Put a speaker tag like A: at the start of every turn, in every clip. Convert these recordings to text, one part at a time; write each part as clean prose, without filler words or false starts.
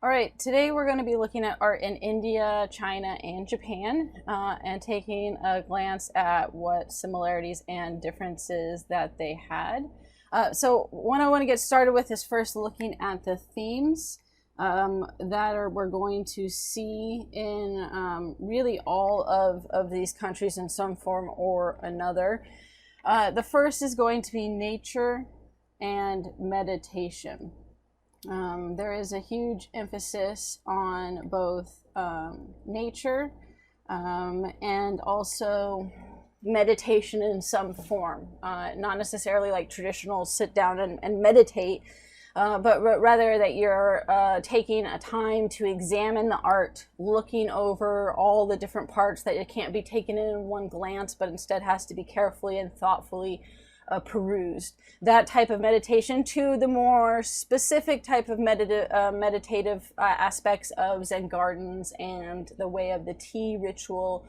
A: All right, today we're going to be looking at art in India, China, and Japan, and taking a glance at what similarities and differences that they had. So what I want to get started with is first looking at the themes we're going to see in really all of these countries in some form or another. The first is going to be nature and meditation. There is a huge emphasis on both nature and also meditation in some form. Not necessarily like traditional sit down and meditate, but rather that you're taking a time to examine the art, looking over all the different parts, that it can't be taken in one glance, but instead has to be carefully and thoughtfully perused. That type of meditation to the more specific type of meditative aspects of Zen gardens and the way of the tea ritual,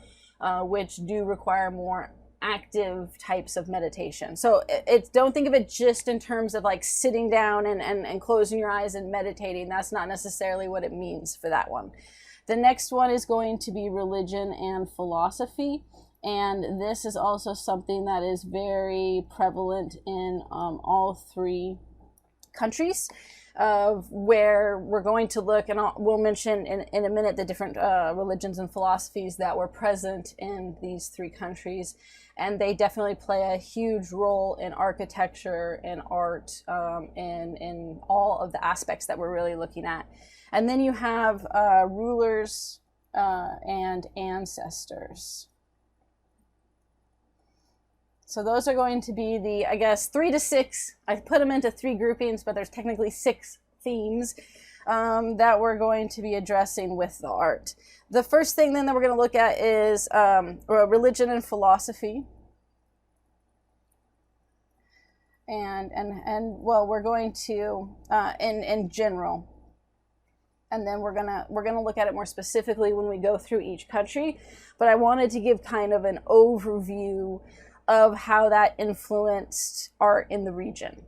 A: which do require more active types of meditation. So don't think of it just in terms of like sitting down and closing your eyes and meditating. That's not necessarily what it means for that one. The next one is going to be religion and philosophy. And this is also something that is very prevalent in all three countries, where we're going to look, and we'll mention in a minute the different religions and philosophies that were present in these three countries. And they definitely play a huge role in architecture and art, in all of the aspects that we're really looking at. And then you have rulers and ancestors. So those are going to be the, I guess, 3 to 6. I put them into 3 groupings, but there's technically 6 themes that we're going to be addressing with the art. The first thing then that we're going to look at is religion and philosophy. And well, we're going to in general. And then we're gonna look at it more specifically when we go through each country. But I wanted to give kind of an overview of how that influenced art in the region.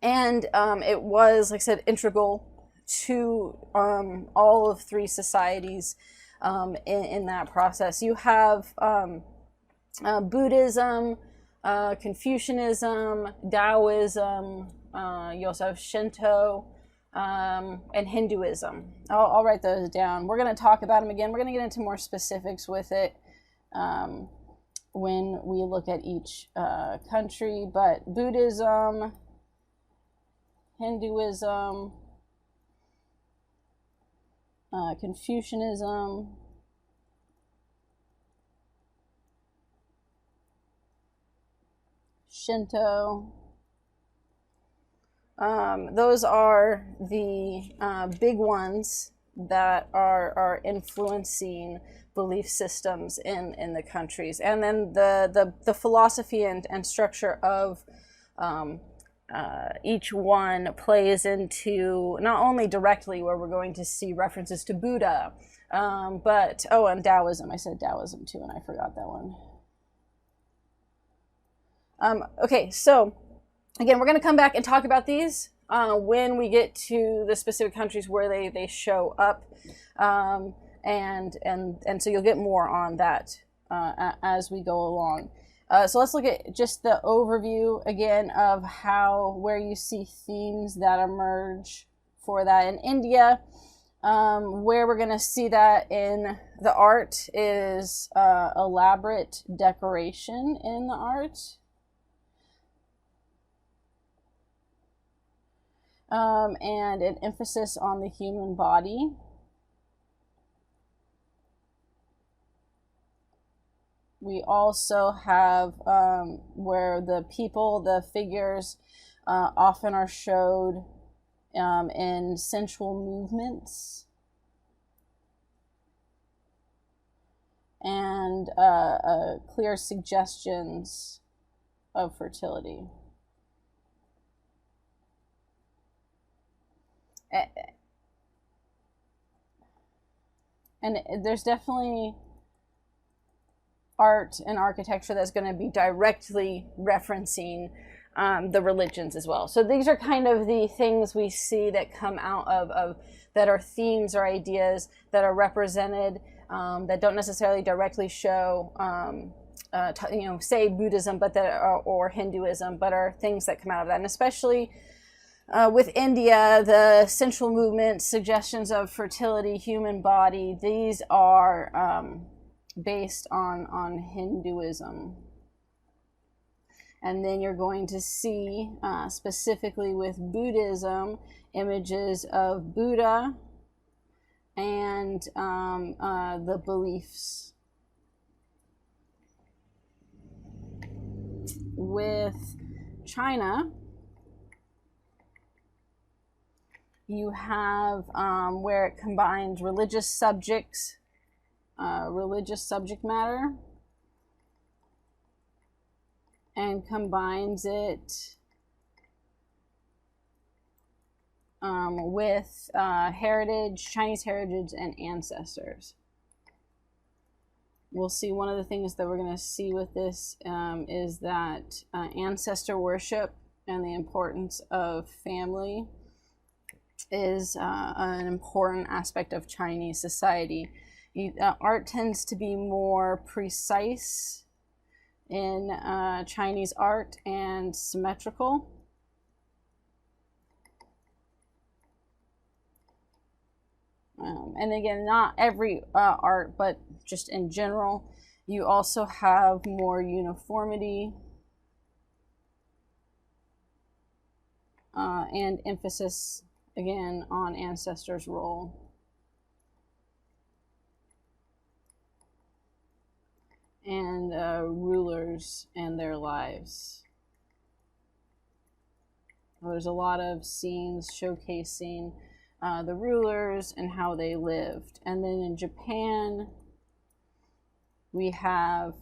A: And it was, like I said, integral to all of 3 societies in that process. You have Buddhism, Confucianism, Taoism, you also have Shinto, and Hinduism. I'll write those down. We're going to talk about them again. We're going to get into more specifics with it when we look at each country, but Buddhism, Hinduism, Confucianism, Shinto. Those are the big ones that are influencing belief systems in the countries. And then the philosophy and structure of each one plays into not only directly where we're going to see references to Buddha, but, and Taoism. I said Taoism too, and I forgot that one. Okay, so again, we're going to come back and talk about these when we get to the specific countries where they show up. And so you'll get more on that as we go along. So let's look at just the overview again of where you see themes that emerge for that. In India, where we're going to see that in the art is elaborate decoration in the art. And an emphasis on the human body. We also have where the figures often are showed in sensual movements and clear suggestions of fertility. And there's definitely art and architecture that's going to be directly referencing the religions as well. So these are kind of the things we see that come out of that are themes or ideas that are represented, that don't necessarily directly show, say Buddhism, but that are, or Hinduism, but are things that come out of that. And especially with India, the sensual movement, suggestions of fertility, human body, these are based on Hinduism. And then you're going to see, specifically with Buddhism, images of Buddha and the beliefs. With China, you have where it combines religious subject matter, and combines it with heritage, Chinese heritage, and ancestors. We'll see one of the things that we're going to see with this is that ancestor worship and the importance of family is an important aspect of Chinese society. Art tends to be more precise in Chinese art and symmetrical. And again, not every art, but just in general, you also have more uniformity and emphasis, again, on ancestors' role. And rulers and their lives. There's a lot of scenes showcasing the rulers and how they lived. And then in Japan, we have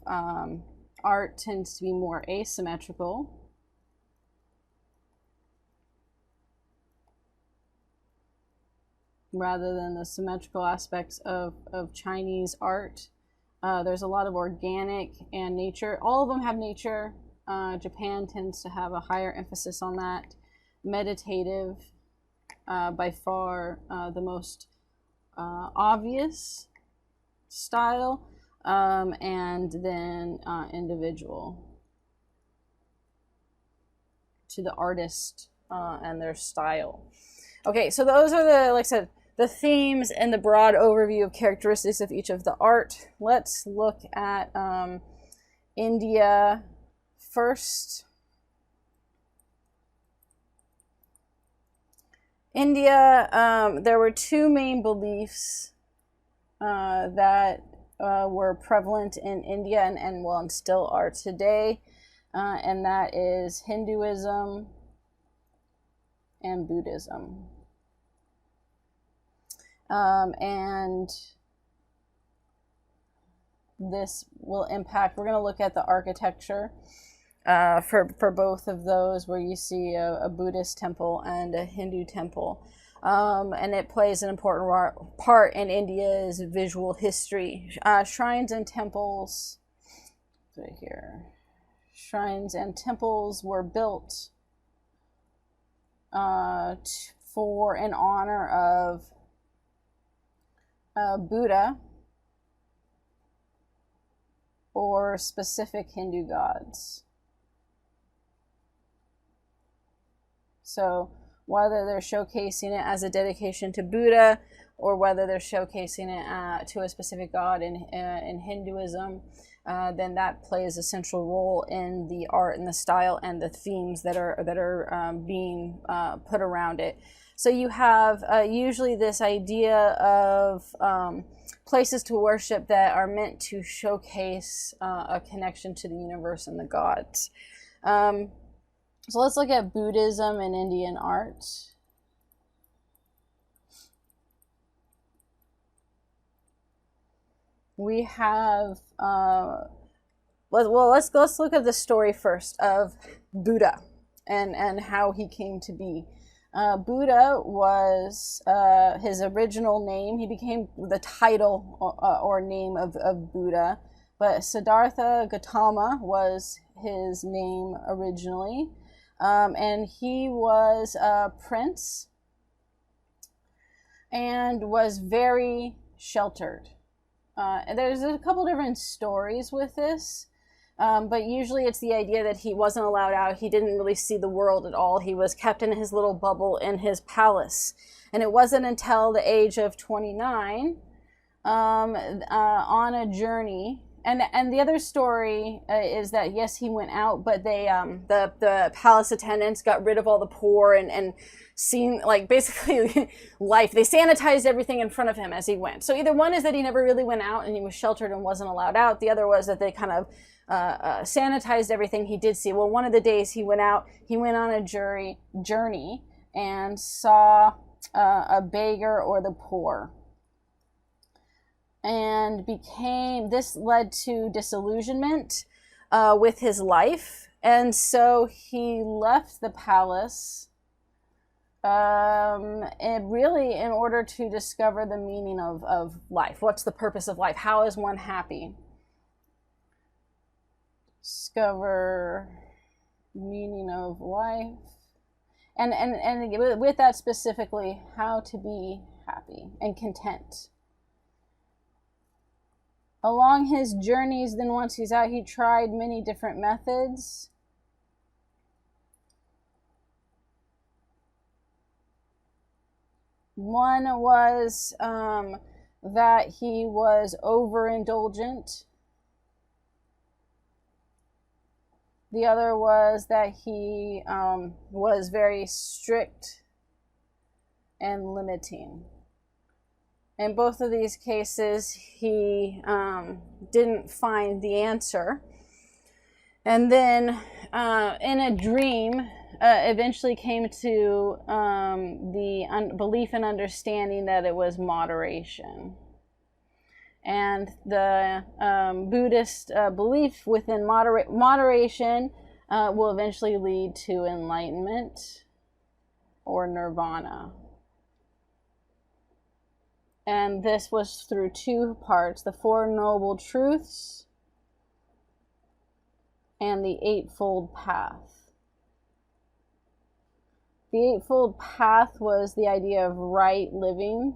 A: art tends to be more asymmetrical. Rather than the symmetrical aspects of Chinese art. There's a lot of organic and nature. All of them have nature. Japan tends to have a higher emphasis on that. Meditative, by far the most obvious style, and then individual to the artist and their style. Okay, so those are the, like I said, the themes and the broad overview of characteristics of each of the art. Let's look at India first. India, there were two main beliefs that were prevalent in India and still are today, and that is Hinduism and Buddhism. And this will impact, we're going to look at the architecture for both of those, where you see a Buddhist temple and a Hindu temple. And it plays an important part in India's visual history. Shrines and temples, right here. Shrines and temples were built for in honor of Buddha or specific Hindu gods. So whether they're showcasing it as a dedication to Buddha or whether they're showcasing it to a specific god in Hinduism, then that plays a central role in the art and the style and the themes that are being put around it. So you have usually this idea of places to worship that are meant to showcase a connection to the universe and the gods. So let's look at Buddhism and Indian art. We have, let's look at the story first of Buddha and how he came to be. Buddha was his original name. He became the title or name of Buddha, but Siddhartha Gautama was his name originally. and he was a prince and was very sheltered. And there's a couple different stories with this, but usually it's the idea that he wasn't allowed out. He didn't really see the world at all. He was kept in his little bubble in his palace. And it wasn't until the age of 29 on a journey. And the other story is that, yes, he went out, but they the palace attendants got rid of all the poor and seen, like, basically life. They sanitized everything in front of him as he went. So either one is that he never really went out and he was sheltered and wasn't allowed out. The other was that they kind of sanitized everything he did see. Well, one of the days he went out, he went on a journey and saw a beggar or the poor. And this led to disillusionment with his life. And so he left the palace and really in order to discover the meaning of life. What's the purpose of life? How is one happy? Discover meaning of life. And with that specifically, how to be happy and content. Along his journeys, then once he's out, he tried many different methods. One was that he was overindulgent. The other was that he was very strict and limiting. In both of these cases, he didn't find the answer. And then in a dream, eventually came to the belief and understanding that it was moderation. And the Buddhist belief within moderation will eventually lead to enlightenment or nirvana. And this was through two parts: the Four Noble Truths and the Eightfold Path. The Eightfold Path was the idea of right living,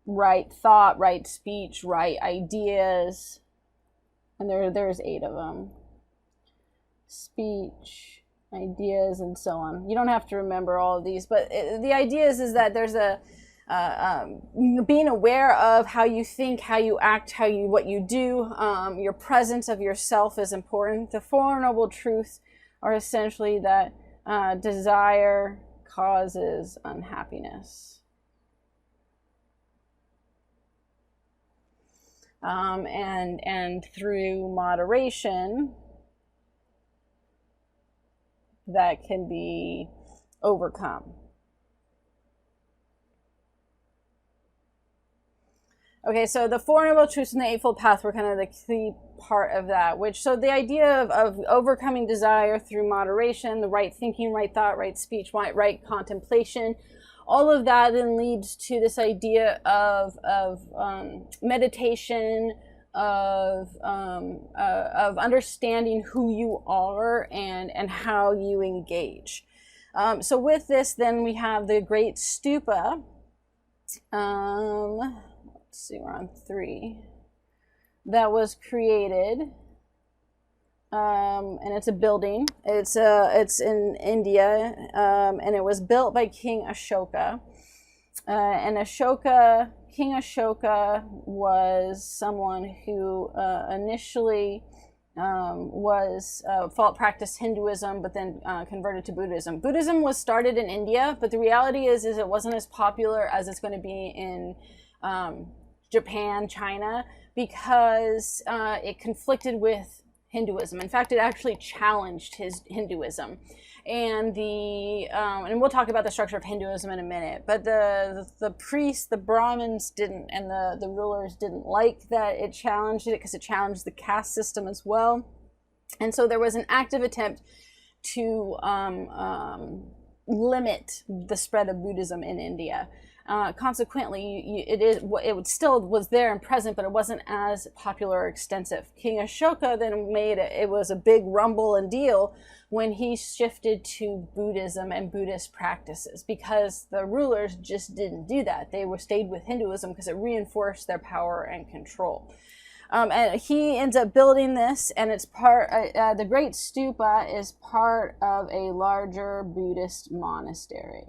A: right thought, right speech, right ideas, and there's 8 of them. Speech, ideas, and so on. You don't have to remember all of these, but the idea is that there's being aware of how you think, how you act, what you do. Your presence of yourself is important. The Four Noble Truths are essentially that desire causes unhappiness. And through moderation, that can be overcome. Okay, so the Four Noble Truths and the Eightfold Path were kind of the key part of that, so the idea of overcoming desire through moderation, the right thinking, right thought, right speech, right contemplation, all of that then leads to this idea of meditation, of understanding who you are and how you engage. So with this, then we have the Great Stupa. Let's see, we're on 3. That was created, and it's a building. It's in India, and it was built by King Ashoka. And King Ashoka was someone who initially practiced Hinduism, but then converted to Buddhism. Buddhism was started in India, but the reality is it wasn't as popular as it's going to be in Japan, China, because it conflicted with Hinduism. In fact, it actually challenged his Hinduism. And and we'll talk about the structure of Hinduism in a minute, but the priests, the Brahmins didn't, and the rulers didn't like that it challenged it, because it challenged the caste system as well. And so there was an active attempt to limit the spread of Buddhism in India. Consequently, it still was there and present, but it wasn't as popular or extensive. King Ashoka then it was a big rumble and deal when he shifted to Buddhism and Buddhist practices, because the rulers just didn't do that. They stayed with Hinduism because it reinforced their power and control. And he ends up building this, and it's the Great Stupa is part of a larger Buddhist monastery.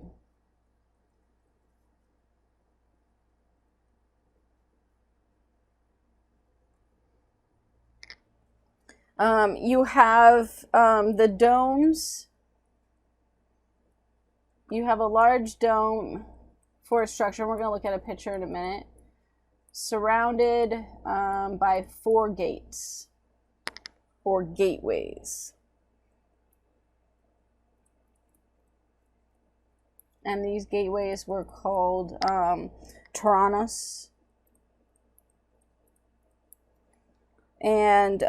A: You have the domes. You have a large dome for a structure. We're going to look at a picture in a minute. Surrounded by 4 gates or gateways. And these gateways were called Toranas. And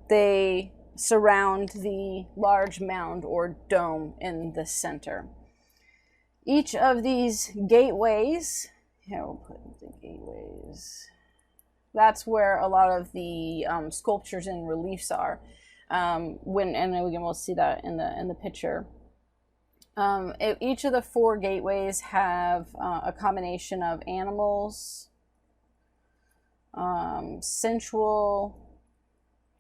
A: they surround the large mound or dome in the center. Each of these gateways, here we'll put the gateways. That's where a lot of the sculptures and reliefs are. And we'll see that in the picture. Each of the 4 gateways have a combination of animals, sensual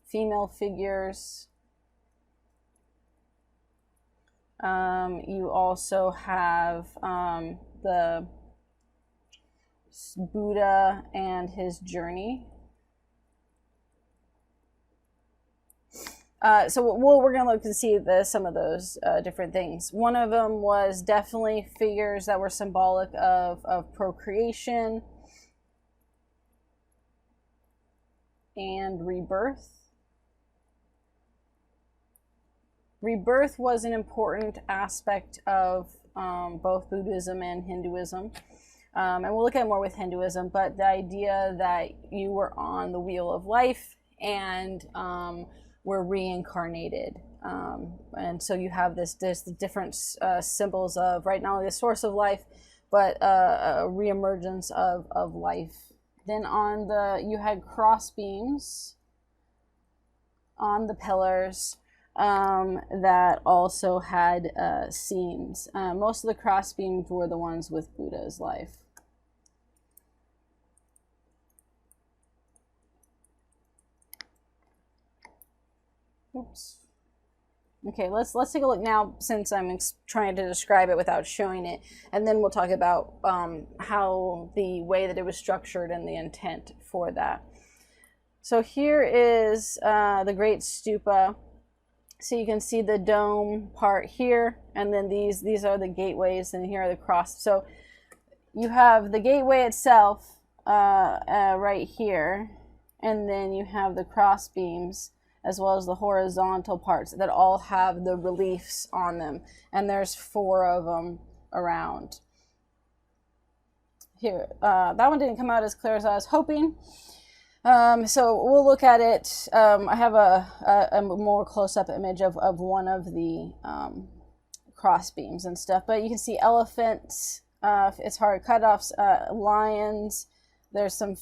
A: female figures. You also have the Buddha and his journey. So we're going to look and see some of those different things. One of them was definitely figures that were symbolic of procreation and rebirth. Rebirth was an important aspect of both Buddhism and Hinduism. And we'll look at more with Hinduism, but the idea that you were on the wheel of life and were reincarnated. And so you have there's the different symbols of, right, not only the source of life, but a reemergence of life. Then you had cross beams on the pillars that also had scenes. Most of the cross beams were the ones with Buddha's life. Oops. Okay, let's take a look now, since I'm trying to describe it without showing it, and then we'll talk about how the way that it was structured and the intent for that. So here is the Great Stupa. So you can see the dome part here, and then these are the gateways, and here are the cross. So you have the gateway itself right here, and then you have the cross beams, as well as the horizontal parts that all have the reliefs on them. And there's 4 of them around. Here, that one didn't come out as clear as I was hoping. So we'll look at it. I have a more close-up image of one of the cross beams and stuff. But you can see elephants, it's hard cut-offs, lions. There's some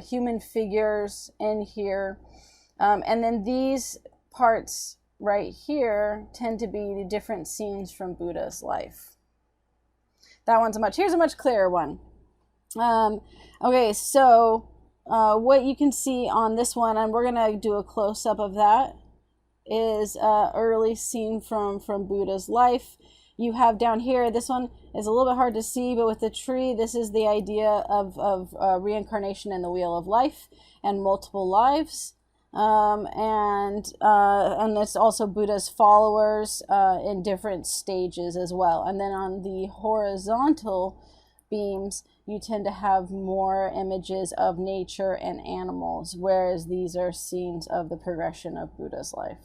A: human figures in here. And then these parts right here tend to be different scenes from Buddha's life. That one's here's a much clearer one. Okay, so what you can see on this one, and we're going to do a close-up of that, is an early scene from Buddha's life. You have down here, this one is a little bit hard to see, but with the tree, this is the idea of reincarnation in the wheel of life and multiple lives. And it's also Buddha's followers in different stages as well. And then on the horizontal beams, you tend to have more images of nature and animals, whereas these are scenes of the progression of Buddha's life.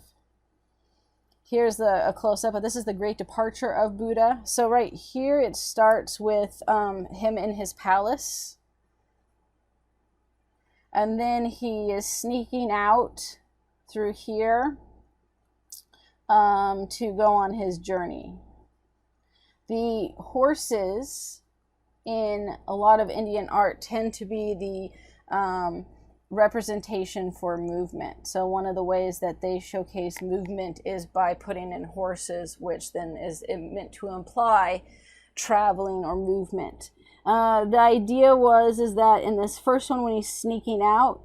A: Here's a close-up, but this is the great departure of Buddha. So right here, it starts with him in his palace. And then he is sneaking out through here to go on his journey. The horses in a lot of Indian art tend to be the representation for movement. So one of the ways that they showcase movement is by putting in horses, which then is meant to imply traveling or movement. The idea is that in this first one, when he's sneaking out,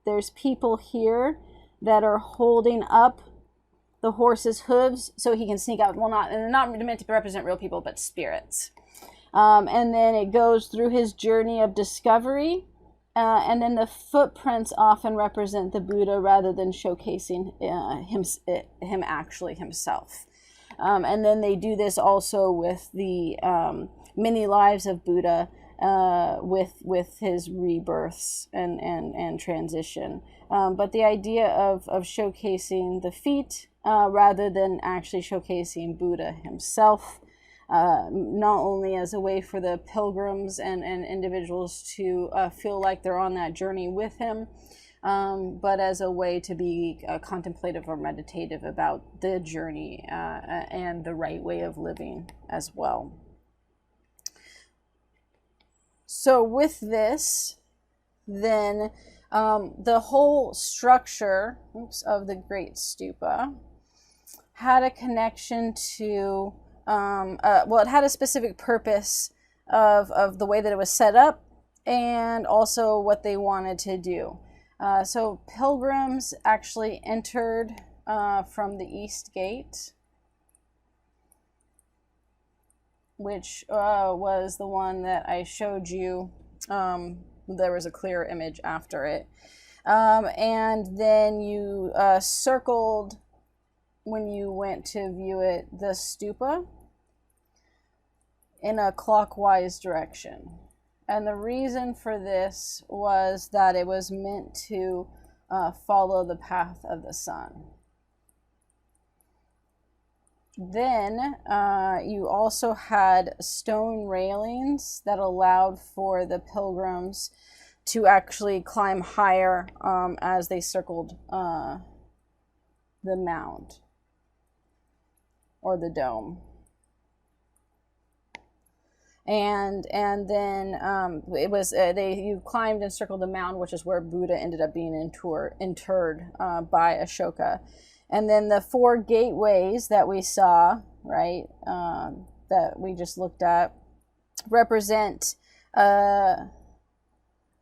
A: there's people here that are holding up the horse's hooves so he can sneak out. Well, they're not meant to represent real people, but spirits. And then it goes through his journey of discovery. And then the footprints often represent the Buddha rather than showcasing him actually himself. And then they do this also with the many lives of Buddha, with his rebirths and transition. But the idea of showcasing the feet rather than actually showcasing Buddha himself, not only as a way for the pilgrims and individuals to feel like they're on that journey with him, but as a way to be contemplative or meditative about the journey and the right way of living as well. So with this, then the whole structure of the Great Stupa had a connection to, it had a specific purpose of the way that it was set up and also what they wanted to do. So pilgrims actually entered from the East Gate, which was the one that I showed you. There was a clear image after it. And then you circled, when you went to view it, the stupa in a clockwise direction. And the reason for this was that it was meant to follow the path of the sun. Then you also had stone railings that allowed for the pilgrims to actually climb higher as they circled the mound or the dome. And then it was you climbed and circled the mound, which is where Buddha ended up being interred by Ashoka. And then the 4 gateways that we saw, right, that we just looked at, represent a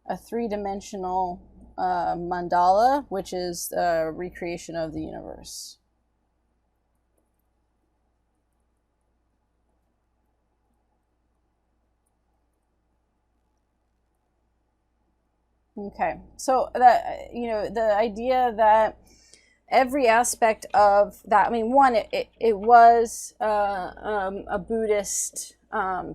A: 3-dimensional mandala, which is a recreation of the universe. Okay, so that, the idea that every aspect of that, one, it was a Buddhist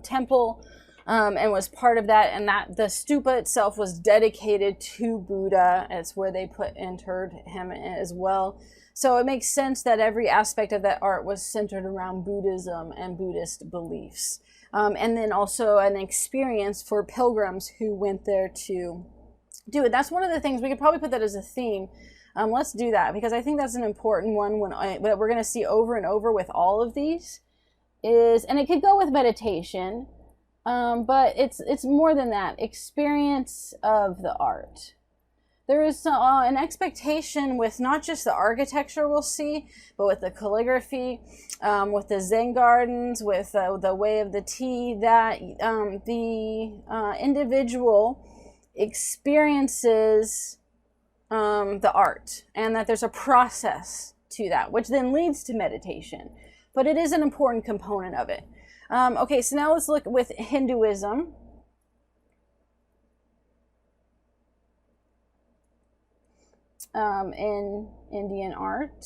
A: temple, and was part of that, and that the stupa itself was dedicated to Buddha. It's where they interred him as well. So it makes sense that every aspect of that art was centered around Buddhism and Buddhist beliefs. And then also an experience for pilgrims who went there to do it. That's one of the things, we could probably put that as a theme. Let's do that, because I think that's an important one that we're going to see over and over with all of these. And it could go with meditation, but it's more than that. Experience of the art. There is an expectation with not just the architecture we'll see, but with the calligraphy, with the Zen gardens, with the way of the tea, that the individual experiences the art, and that there's a process to that, which then leads to meditation. But it is an important component of it. Okay, so now let's look with Hinduism. In Indian art.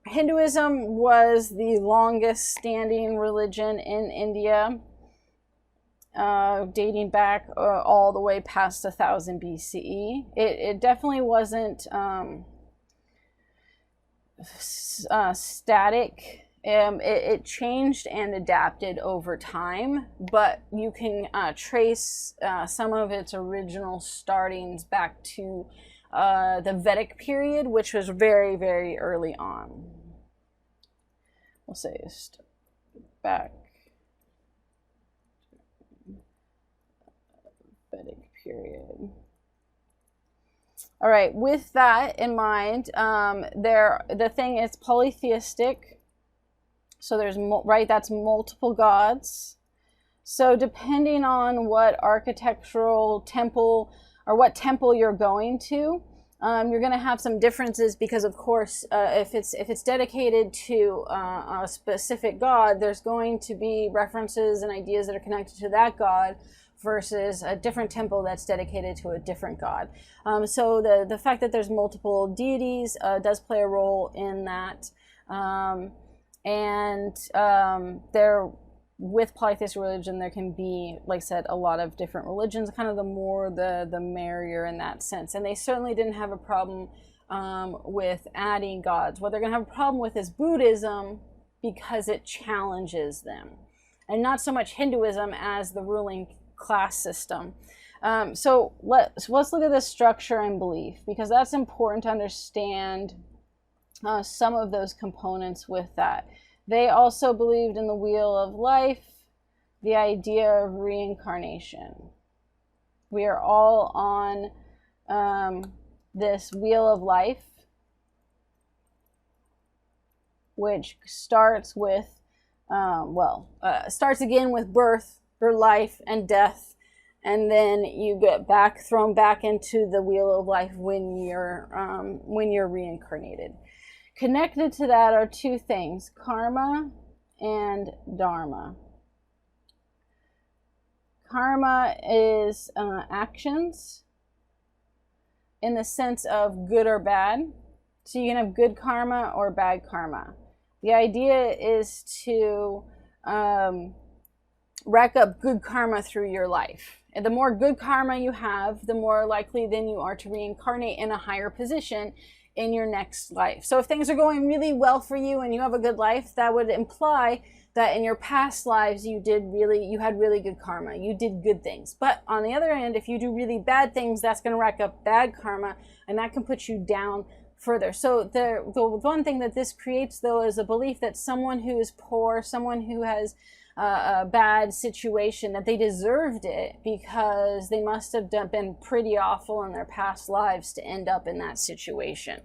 A: Hinduism was the longest standing religion in India, dating back all the way past 1000 BCE. It definitely wasn't static. It changed and adapted over time, but you can trace some of its original startings back to the Vedic period, which was very, very early on. We'll say back Vedic period. All right, with that in mind, the thing is polytheistic. So there's, right, that's multiple gods. So depending on what architectural temple or what temple you're going to, you're going to have some differences because, of course, if it's dedicated to a specific god, there's going to be references and ideas that are connected to that god versus a different temple that's dedicated to a different god. So the fact that there's multiple deities does play a role in that. There, with polytheistic religion, there can be, like I said, a lot of different religions. Kind of the more the merrier in that sense. And they certainly didn't have a problem with adding gods. What they're going to have a problem with is Buddhism, because it challenges them, and not so much Hinduism as the ruling class system. So let's look at the structure and belief, because that's important to understand some of those components with that. They also believed in the wheel of life, the idea of reincarnation. We are all on this wheel of life, which starts with, starts again with birth, or life and death, and then you get thrown back into the wheel of life when you're reincarnated. Connected to that are two things: karma and dharma. Karma is actions in the sense of good or bad. So you can have good karma or bad karma. The idea is to rack up good karma through your life. And the more good karma you have, the more likely then you are to reincarnate in a higher position in your next life. So if things are going really well for you and you have a good life, that would imply that in your past lives you had really good karma. You did good things. But on the other end, if you do really bad things, that's going to rack up bad karma, and that can put you down further. So the one thing that this creates, though, is a belief that someone who is poor, someone who has a bad situation, that they deserved it because they must have been pretty awful in their past lives to end up in that situation.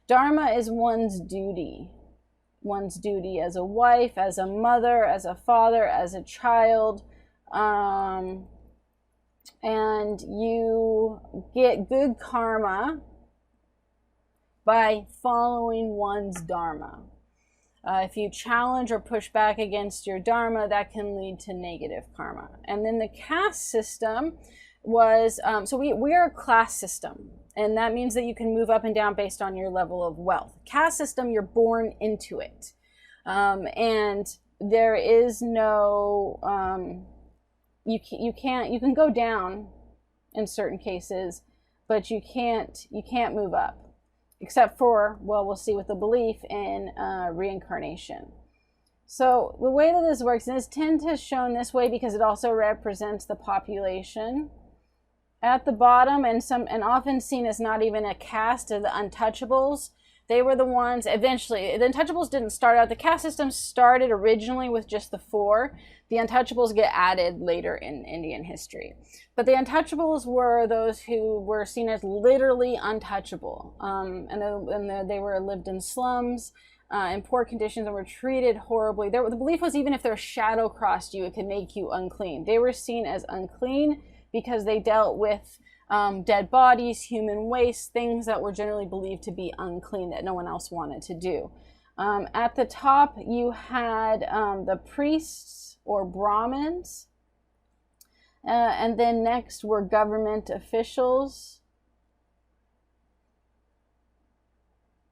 A: Dharma is one's duty as a wife, as a mother, as a father, as a child, and you get good karma by following one's dharma. If you challenge or push back against your dharma, that can lead to negative karma. And then the caste system was, so we are a class system, and that means that you can move up and down based on your level of wealth. Caste system, you're born into it. And there is no, you can go down in certain cases, but you can't move up. Except for, well, we'll see with the belief in reincarnation. So the way that this works, and this tend to shown this way because it also represents the population. At the bottom, and often seen as not even a caste, are the untouchables. They were the ones, eventually, the untouchables didn't start out. The caste system started originally with just the 4. The untouchables get added later in Indian history. But the untouchables were those who were seen as literally untouchable. And they were lived in slums, in poor conditions, and were treated horribly. The belief was even if their shadow crossed you, it could make you unclean. They were seen as unclean because they dealt with dead bodies, human waste, things that were generally believed to be unclean that no one else wanted to do. At the top, you had the priests or Brahmins, and then next were government officials.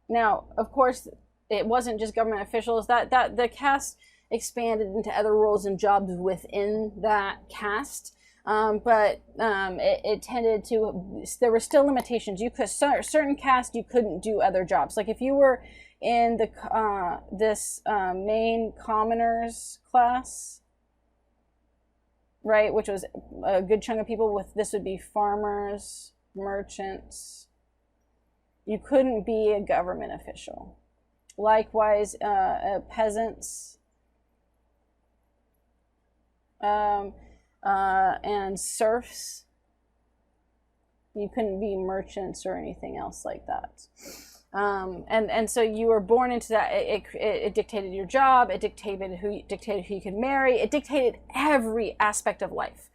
A: Now, of course, it wasn't just government officials. That the caste expanded into other roles and jobs within that caste. But it tended to, there were still limitations. You could, certain caste, you couldn't do other jobs. Like if you were in this main commoners class, right, which was a good chunk of people, with this would be farmers, merchants, You couldn't be a government official. Likewise, peasants and serfs, you couldn't be merchants or anything else like that. And so you were born into that. It dictated your job. It dictated who you could marry. It dictated every aspect of life.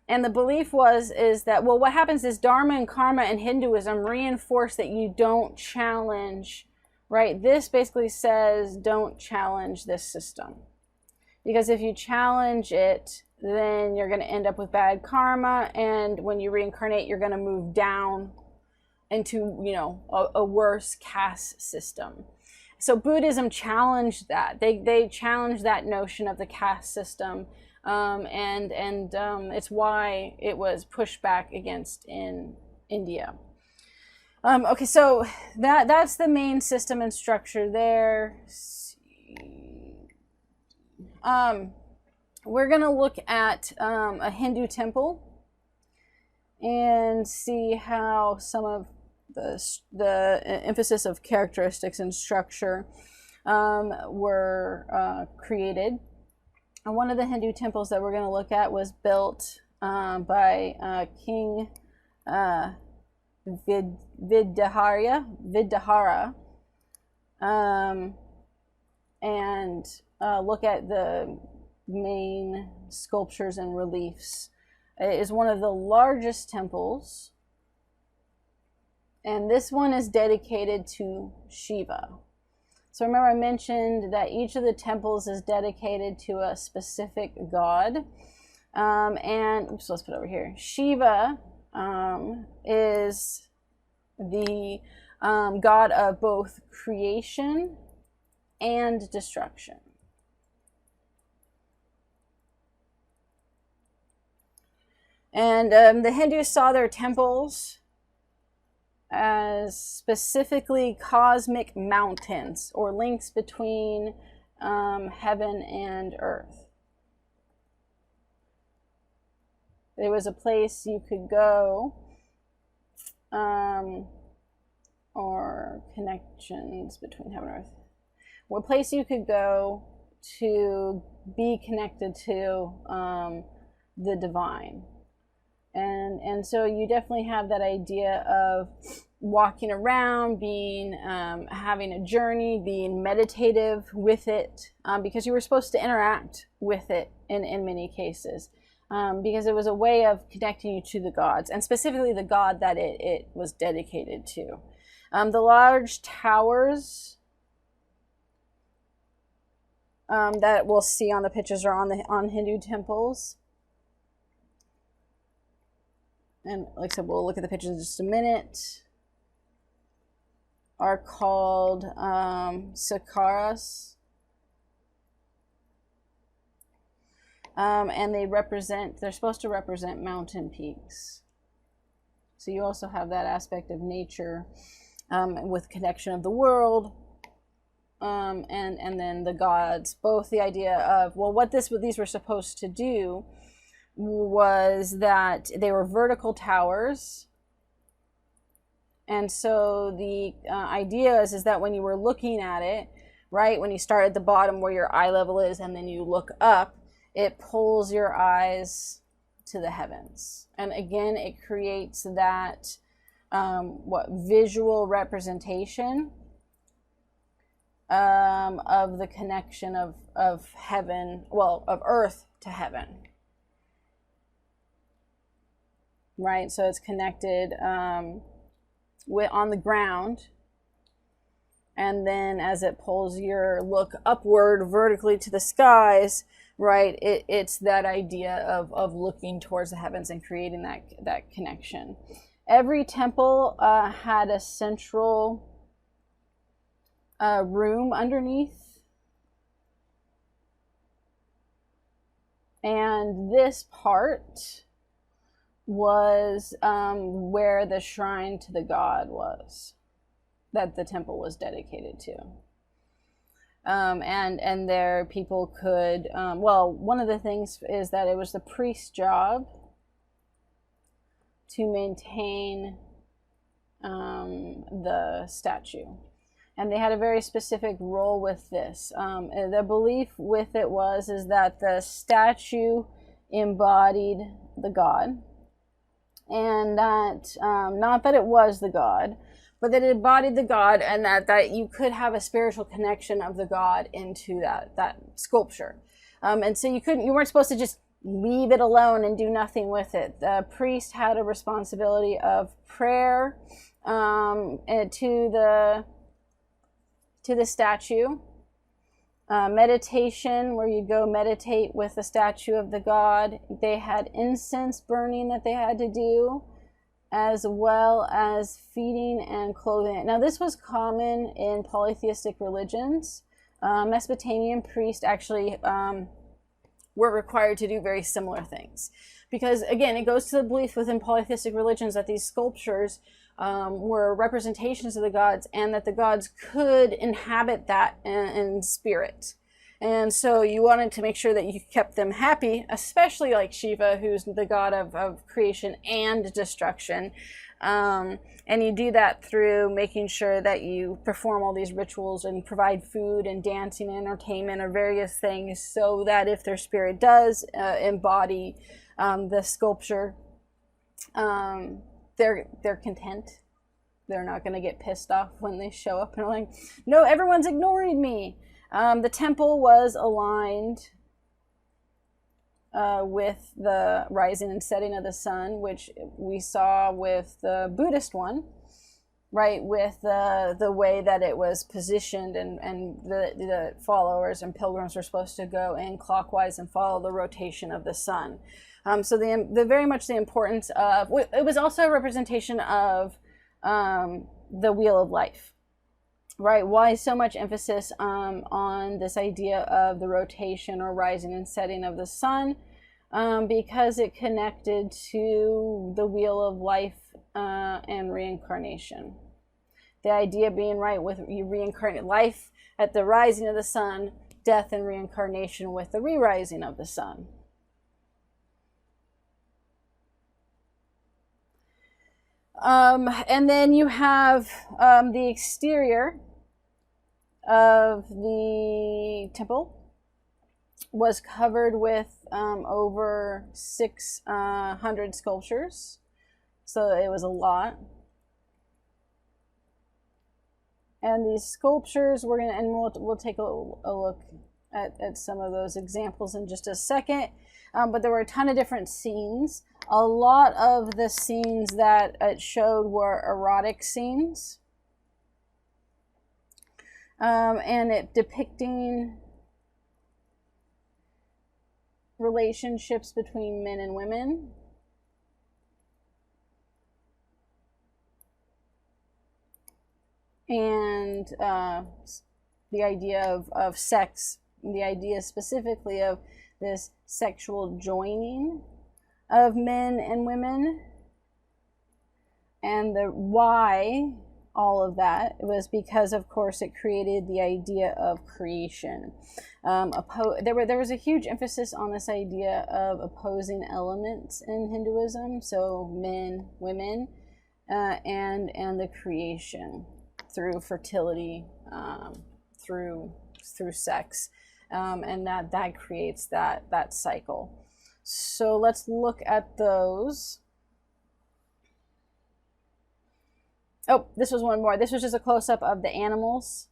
A: And the belief is that, well, what happens is dharma and karma and Hinduism reinforce that you don't challenge, right? This basically says don't challenge this system. Because if you challenge it, then you're going to end up with bad karma. And when you reincarnate, you're going to move down into, you know, a worse caste system. So Buddhism challenged that. They challenged that notion of the caste system. And it's why it was pushed back against in India. Okay, so that's the main system and structure there. We're going to look at a Hindu temple and see how some of the emphasis of characteristics and structure were created. And one of the Hindu temples that we're going to look at was built by King Vidhara. And look at the main sculptures and reliefs. It is one of the largest temples. And this one is dedicated to Shiva. So remember I mentioned that each of the temples is dedicated to a specific god. And oops, let's put it over here. Shiva is the god of both creation and destruction. And the Hindus saw their temples as specifically cosmic mountains or links between heaven and earth. There was a place you could go, or connections between heaven and earth. A place you could go to be connected to the divine. And so you definitely have that idea of walking around, being, having a journey, being meditative with it, because you were supposed to interact with it in many cases, because it was a way of connecting you to the gods, and specifically the god that it was dedicated to. The large towers that we'll see on the pictures are on Hindu temples. And like I said, we'll look at the pictures in just a minute, are called sakaras. And they're supposed to represent mountain peaks. So you also have that aspect of nature with connection of the world, and then the gods. Both the idea of, well, what these were supposed to do was that they were vertical towers. And so the idea is that when you were looking at it, right, when you start at the bottom where your eye level is and then you look up, it pulls your eyes to the heavens. And again, it creates that visual representation of the connection of heaven, well, of earth to heaven. Right, so it's connected on the ground, and then as it pulls your look upward vertically to the skies, right, it's that idea of looking towards the heavens and creating that connection. Every temple had a central room underneath, and this part was where the shrine to the god was, that the temple was dedicated to. And there people could, one of the things is that it was the priest's job to maintain the statue. And they had a very specific role with this. The belief with it is that the statue embodied the god, and that not that it was the god, but that it embodied the god, and that you could have a spiritual connection of the god into that sculpture. And so you weren't supposed to just leave it alone and do nothing with it. The priest had a responsibility of prayer to the statue, meditation, where you go meditate with the statue of the god. They had incense burning that they had to do, as well as feeding and clothing. Now, this was common in polytheistic religions. Mesopotamian priests actually were required to do very similar things, because again, it goes to the belief within polytheistic religions that these sculptures were representations of the gods, and that the gods could inhabit that in spirit. And so you wanted to make sure that you kept them happy, especially like Shiva, who's the god of creation and destruction. And you do that through making sure that you perform all these rituals and provide food and dancing and entertainment or various things, so that if their spirit does embody the sculpture, they're content. They're not going to get pissed off when they show up and are like, no, everyone's ignoring me. The temple was aligned with the rising and setting of the sun, which we saw with the Buddhist one, right? With the way that it was positioned, and the followers and pilgrims were supposed to go in clockwise and follow the rotation of the sun. So the very much the importance of, it was also a representation of the wheel of life, right? Why so much emphasis on this idea of the rotation or rising and setting of the sun? Because it connected to the wheel of life and reincarnation. The idea being, right, with you reincarnate life at the rising of the sun, death and reincarnation with the re-rising of the sun. And then you have the exterior of the temple was covered with over 600 sculptures. So it was a lot. And these sculptures, we'll take a look at some of those examples in just a second. But there were a ton of different scenes. A lot of the scenes that it showed were erotic scenes. And it depicting relationships between men and women. And the idea of sex, the idea specifically of this sexual joining of men and women, and the why all of that was because, of course, it created the idea of creation. There was a huge emphasis on this idea of opposing elements in Hinduism, so men, women, and the creation through fertility, through sex, and that creates that cycle. So let's look at those. Oh, this was one more. This was just a close-up of the animals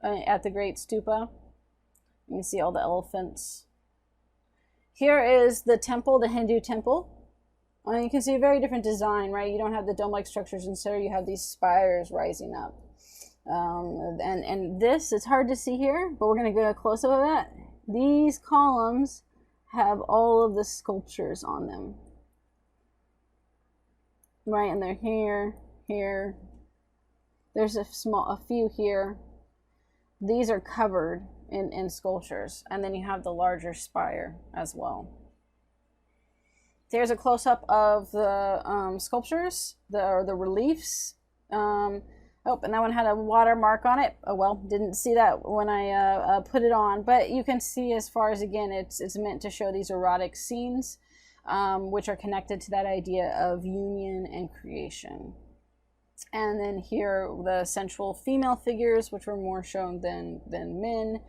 A: at the Great Stupa. You can see all the elephants. Here is the temple, the Hindu temple. You can see a very different design, right? You don't have the dome-like structures. Instead, you have these spires rising up. And this, it's hard to see here, but we're going to get a close-up of that. These columns have all of the sculptures on them, right? And they're here. There's a few here. These are covered in sculptures, and then you have the larger spire as well. There's a close-up of the sculptures, the reliefs. Oh, and that one had a watermark on it. Oh well, didn't see that when I put it on. But you can see, as far as, again, it's meant to show these erotic scenes, which are connected to that idea of union and creation. And then here the central female figures, which were more shown than men.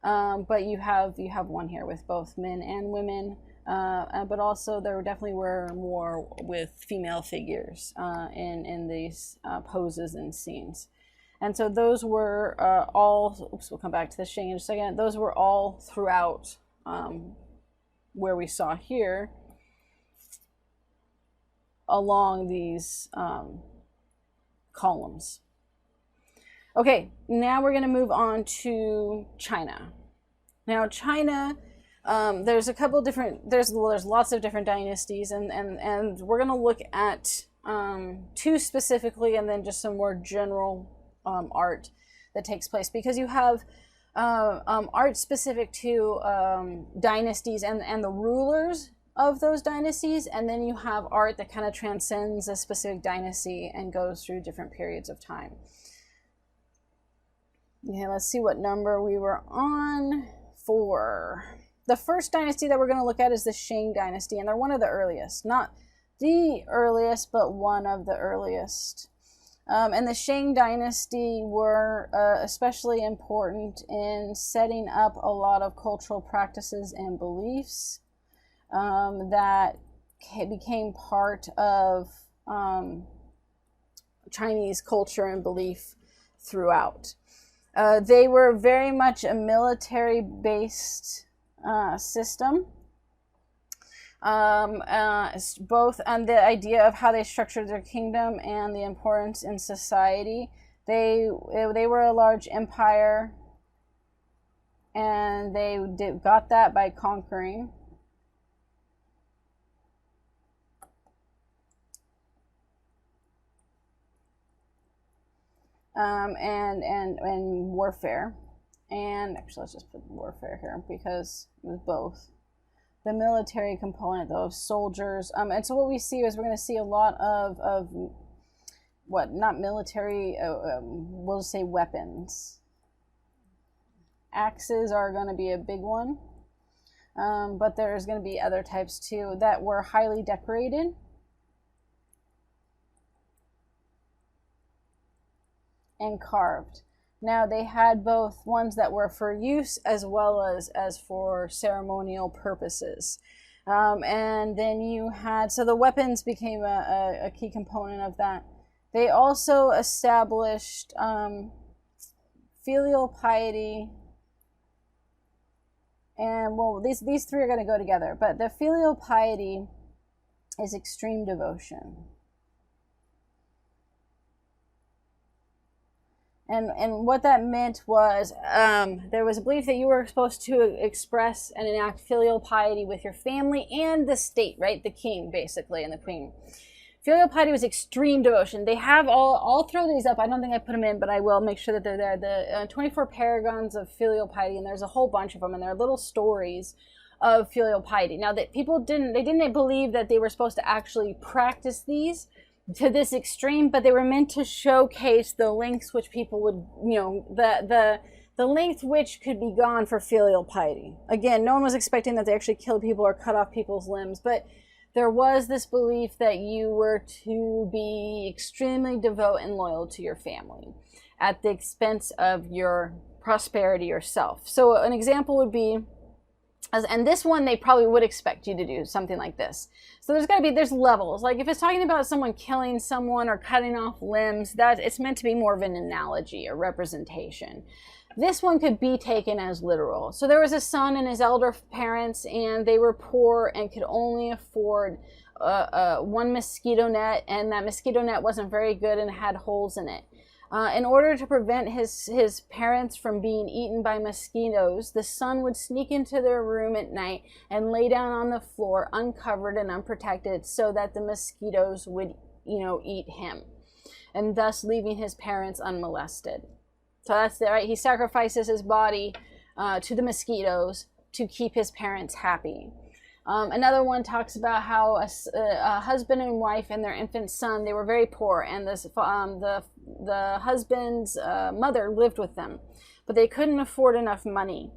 A: But you have one here with both men and women. But also there definitely were more with female figures in these poses and scenes. And so those were all, oops, we'll come back to the Shang in just a second. Those were all throughout where we saw here along these columns. Okay, now we're going to move on to China. Now China, there's a couple different, there's lots of different dynasties, and we're going to look at two specifically, and then just some more general art that takes place, because you have art specific to dynasties and the rulers of those dynasties, and then you have art that kind of transcends a specific dynasty and goes through different periods of time. Okay, let's see what number we were on. 4. The first dynasty that we're going to look at is the Shang dynasty, and they're one of the earliest. Not the earliest, but one of the earliest. And the Shang dynasty were especially important in setting up a lot of cultural practices and beliefs that became part of Chinese culture and belief throughout. They were very much a military-based system. Both on the idea of how they structured their kingdom and the importance in society. They were a large empire, and they got that by conquering. And warfare. And actually, let's just put warfare here, because it was both. The military component, though, of soldiers. And so what we see is we're going to see a lot of what, not military, we'll say weapons. Axes are going to be a big one. But there's going to be other types, too, that were highly decorated. And carved. Now they had both ones that were for use as well as for ceremonial purposes. And then you had, so the weapons became a key component of that. They also established filial piety. And well, these three are going to go together, but the filial piety is extreme devotion. And what that meant was there was a belief that you were supposed to express and enact filial piety with your family and the state, right? The king, basically, and the queen. Filial piety was extreme devotion. They have I'll throw these up. I don't think I put them in, but I will make sure that they're there. The 24 paragons of filial piety, and there's a whole bunch of them, and they're little stories of filial piety. Now, that people didn't believe that they were supposed to actually practice these to this extreme, but they were meant to showcase the lengths which people would, the length which could be gone for filial piety. Again, no one was expecting that they actually kill people or cut off people's limbs, but there was this belief that you were to be extremely devout and loyal to your family at the expense of your prosperity yourself. So an example would be, and this one they probably would expect you to do something like this. So there's levels. Like if it's talking about someone killing someone or cutting off limbs, that it's meant to be more of an analogy, a representation. This one could be taken as literal. So there was a son and his elder parents, and they were poor and could only afford one mosquito net, and that mosquito net wasn't very good and had holes in it. In order to prevent his parents from being eaten by mosquitoes, the son would sneak into their room at night and lay down on the floor uncovered and unprotected so that the mosquitoes would, eat him, and thus leaving his parents unmolested. So that's right. He sacrifices his body to the mosquitoes to keep his parents happy. Another one talks about how a husband and wife and their infant son, they were very poor, and the husband's mother lived with them, but they couldn't afford enough money.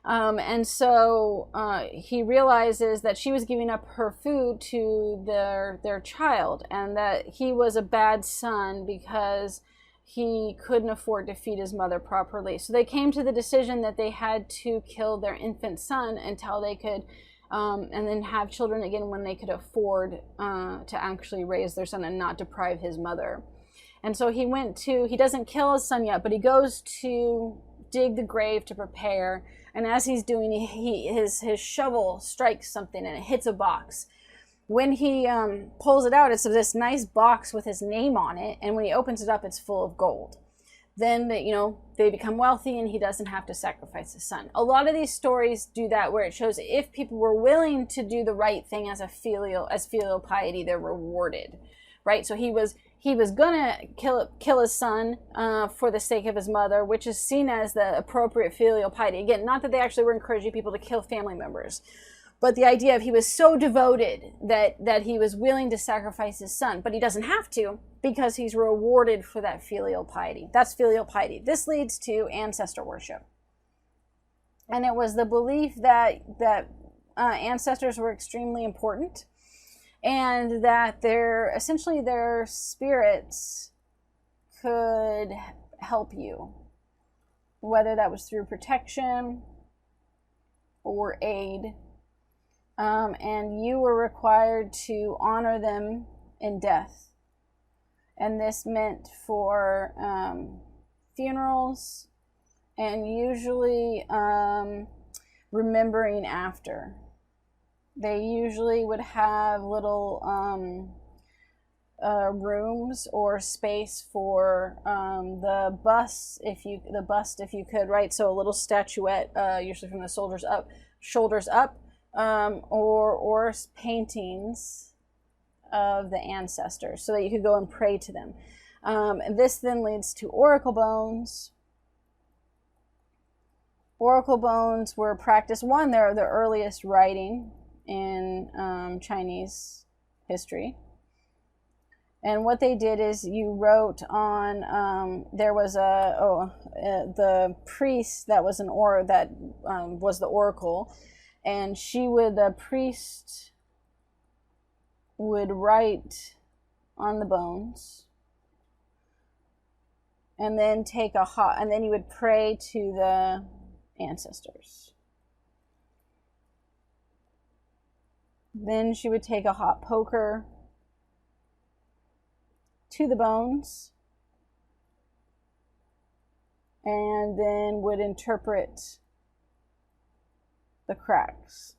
A: And so he realizes that she was giving up her food to their child, and that he was a bad son because he couldn't afford to feed his mother properly. So they came to the decision that they had to kill their infant son until they could, and then have children again when they could afford to actually raise their son and not deprive his mother. And so he doesn't kill his son yet, but he goes to dig the grave to prepare. And as he's doing, his shovel strikes something and it hits a box. When he pulls it out, it's this nice box with his name on it. And when he opens it up, it's full of gold. Then they become wealthy and he doesn't have to sacrifice his son. A lot of these stories do that, where it shows if people were willing to do the right thing as filial piety, they're rewarded, right? So he was gonna kill his son for the sake of his mother, which is seen as the appropriate filial piety. Again, not that they actually were encouraging people to kill family members, but the idea of he was so devoted that he was willing to sacrifice his son, but he doesn't have to because he's rewarded for that filial piety. That's filial piety. This leads to ancestor worship. And it was the belief that ancestors were extremely important, and that their spirits could help you, whether that was through protection or aid. And you were required to honor them in death. And this meant for funerals, and usually remembering after. They usually would have little rooms or space for the bust, if you could, right? So a little statuette, usually from the shoulders up, or paintings of the ancestors, so that you could go and pray to them. This then leads to oracle bones. Oracle bones were practiced. One, they're the earliest writing in Chinese history. And what they did is you wrote on, there was the priest that was was the oracle, and the priest would write on the bones, and then and then you would pray to the ancestors. Then she would take a hot poker to the bones, and then would interpret the cracks.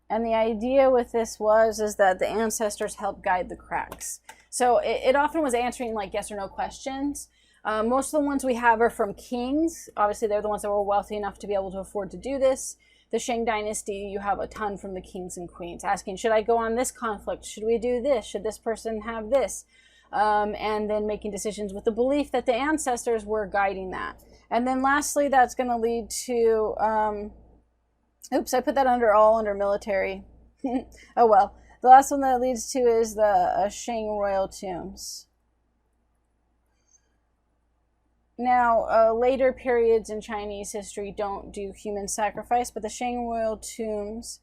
A: And the idea with this is that the ancestors help guide the cracks. So it often was answering like yes or no questions. Most of the ones we have are from kings. Obviously, they're the ones that were wealthy enough to be able to afford to do this. The Shang dynasty, you have a ton from the kings and queens asking, should I go on this conflict? Should we do this? Should this person have this? And then making decisions with the belief that the ancestors were guiding that. And then lastly, that's going to lead to, oops, I put that under military. Oh well. The last one that it leads to is the Shang royal tombs. Now, later periods in Chinese history don't do human sacrifice, but the Shang royal tombs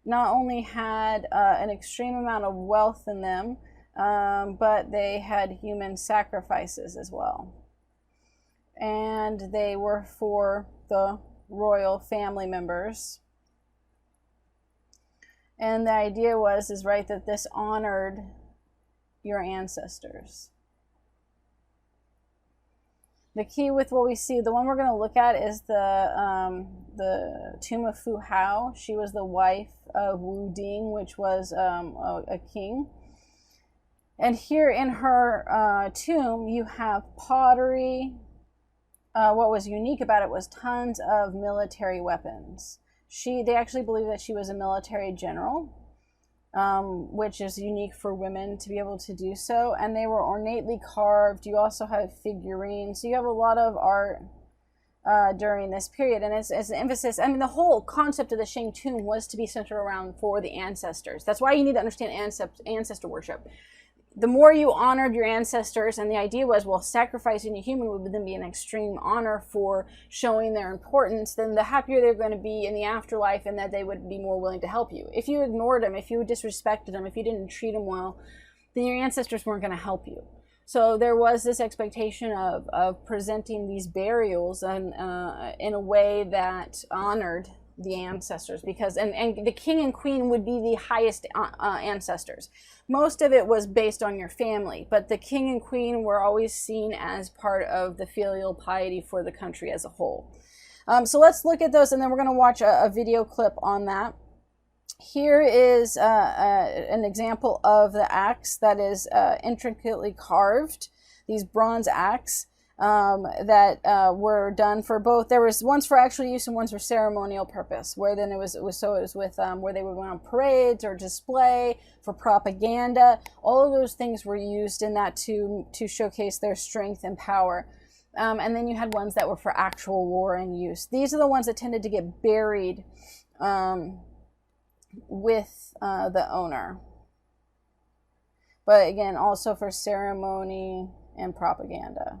A: not only had an extreme amount of wealth in them, but they had human sacrifices as well. And they were for the royal family members. And the idea is right, that this honored your ancestors. The key with what we see, the one we're going to look at is the tomb of Fu Hao. She was the wife of Wu Ding, which was a king. And here in her tomb, you have pottery. What was unique about it was tons of military weapons. They actually believe that she was a military general, which is unique for women to be able to do so. And they were ornately carved. You also have figurines. So you have a lot of art during this period. And it's an emphasis, I mean, the whole concept of the Shang tomb was to be centered around for the ancestors. That's why you need to understand ancestor worship. the more you honored your ancestors, and the idea was, well, sacrificing a human would then be an extreme honor for showing their importance, then the happier they're going to be in the afterlife, and that they would be more willing to help you. If you ignored them, if you disrespected them, if you didn't treat them well, then your ancestors weren't going to help you. So there was this expectation of presenting these burials in a way that honored the ancestors, because and the king and queen would be the highest ancestors. Most of it was based on your family, but the king and queen were always seen as part of the filial piety for the country as a whole. So let's look at those, and then we're going to watch a video clip on that. Here is an example of the axe that is intricately carved, these bronze axe that were done for both. There was ones for actual use and ones for ceremonial purpose, where then it was with where they would go on parades or display for propaganda. All of those things were used in that to showcase their strength and power. And then you had ones that were for actual warring use. These are the ones that tended to get buried with the owner, but again, also for ceremony and propaganda.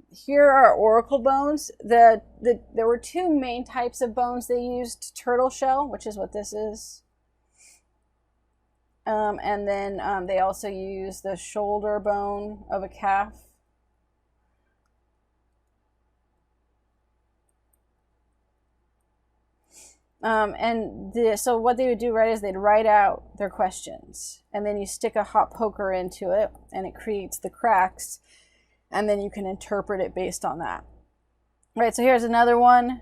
A: Here are oracle bones. There were two main types of bones they used: turtle shell, which is what this is, and then they also used the shoulder bone of a calf. So what they would do, right, is they'd write out their questions, and then you stick a hot poker into it, and it creates the cracks, and then you can interpret it based on that. Right, so here's another one.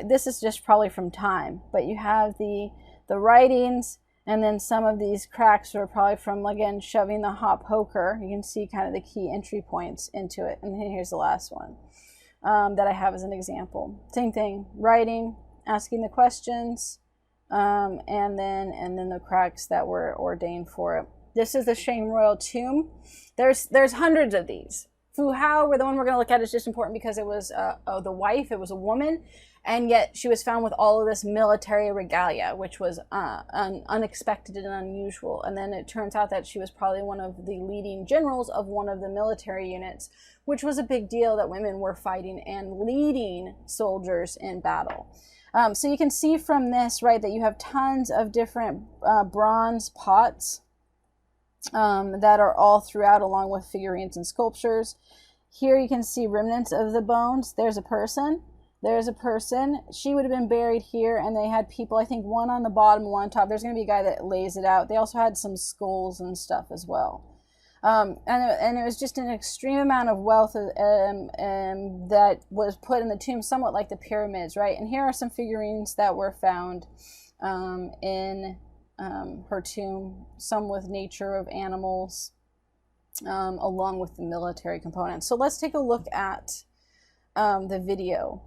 A: This is just probably from time, but you have the writings, and then some of these cracks are probably from, again, shoving the hot poker. You can see kind of the key entry points into it. And then here's the last one that I have as an example. Same thing, writing, asking the questions, and then the cracks that were ordained for it. This is the Shang royal tomb. There's hundreds of these. Fu Hao, the one we're going to look at, is just important because it was the wife. It was a woman, and yet she was found with all of this military regalia, which was unexpected and unusual. And then it turns out that she was probably one of the leading generals of one of the military units, which was a big deal that women were fighting and leading soldiers in battle. So you can see from this, right, that you have tons of different bronze pots that are all throughout, along with figurines and sculptures. Here you can see remnants of the bones. There's a person. There's a person. She would have been buried here, and they had people, I think, one on the bottom, one on top. There's going to be a guy that lays it out. They also had some skulls and stuff as well. And it was just an extreme amount of wealth that was put in the tomb, somewhat like the pyramids, right? And here are some figurines that were found in her tomb, some with nature of animals, along with the military components. So let's take a look at the video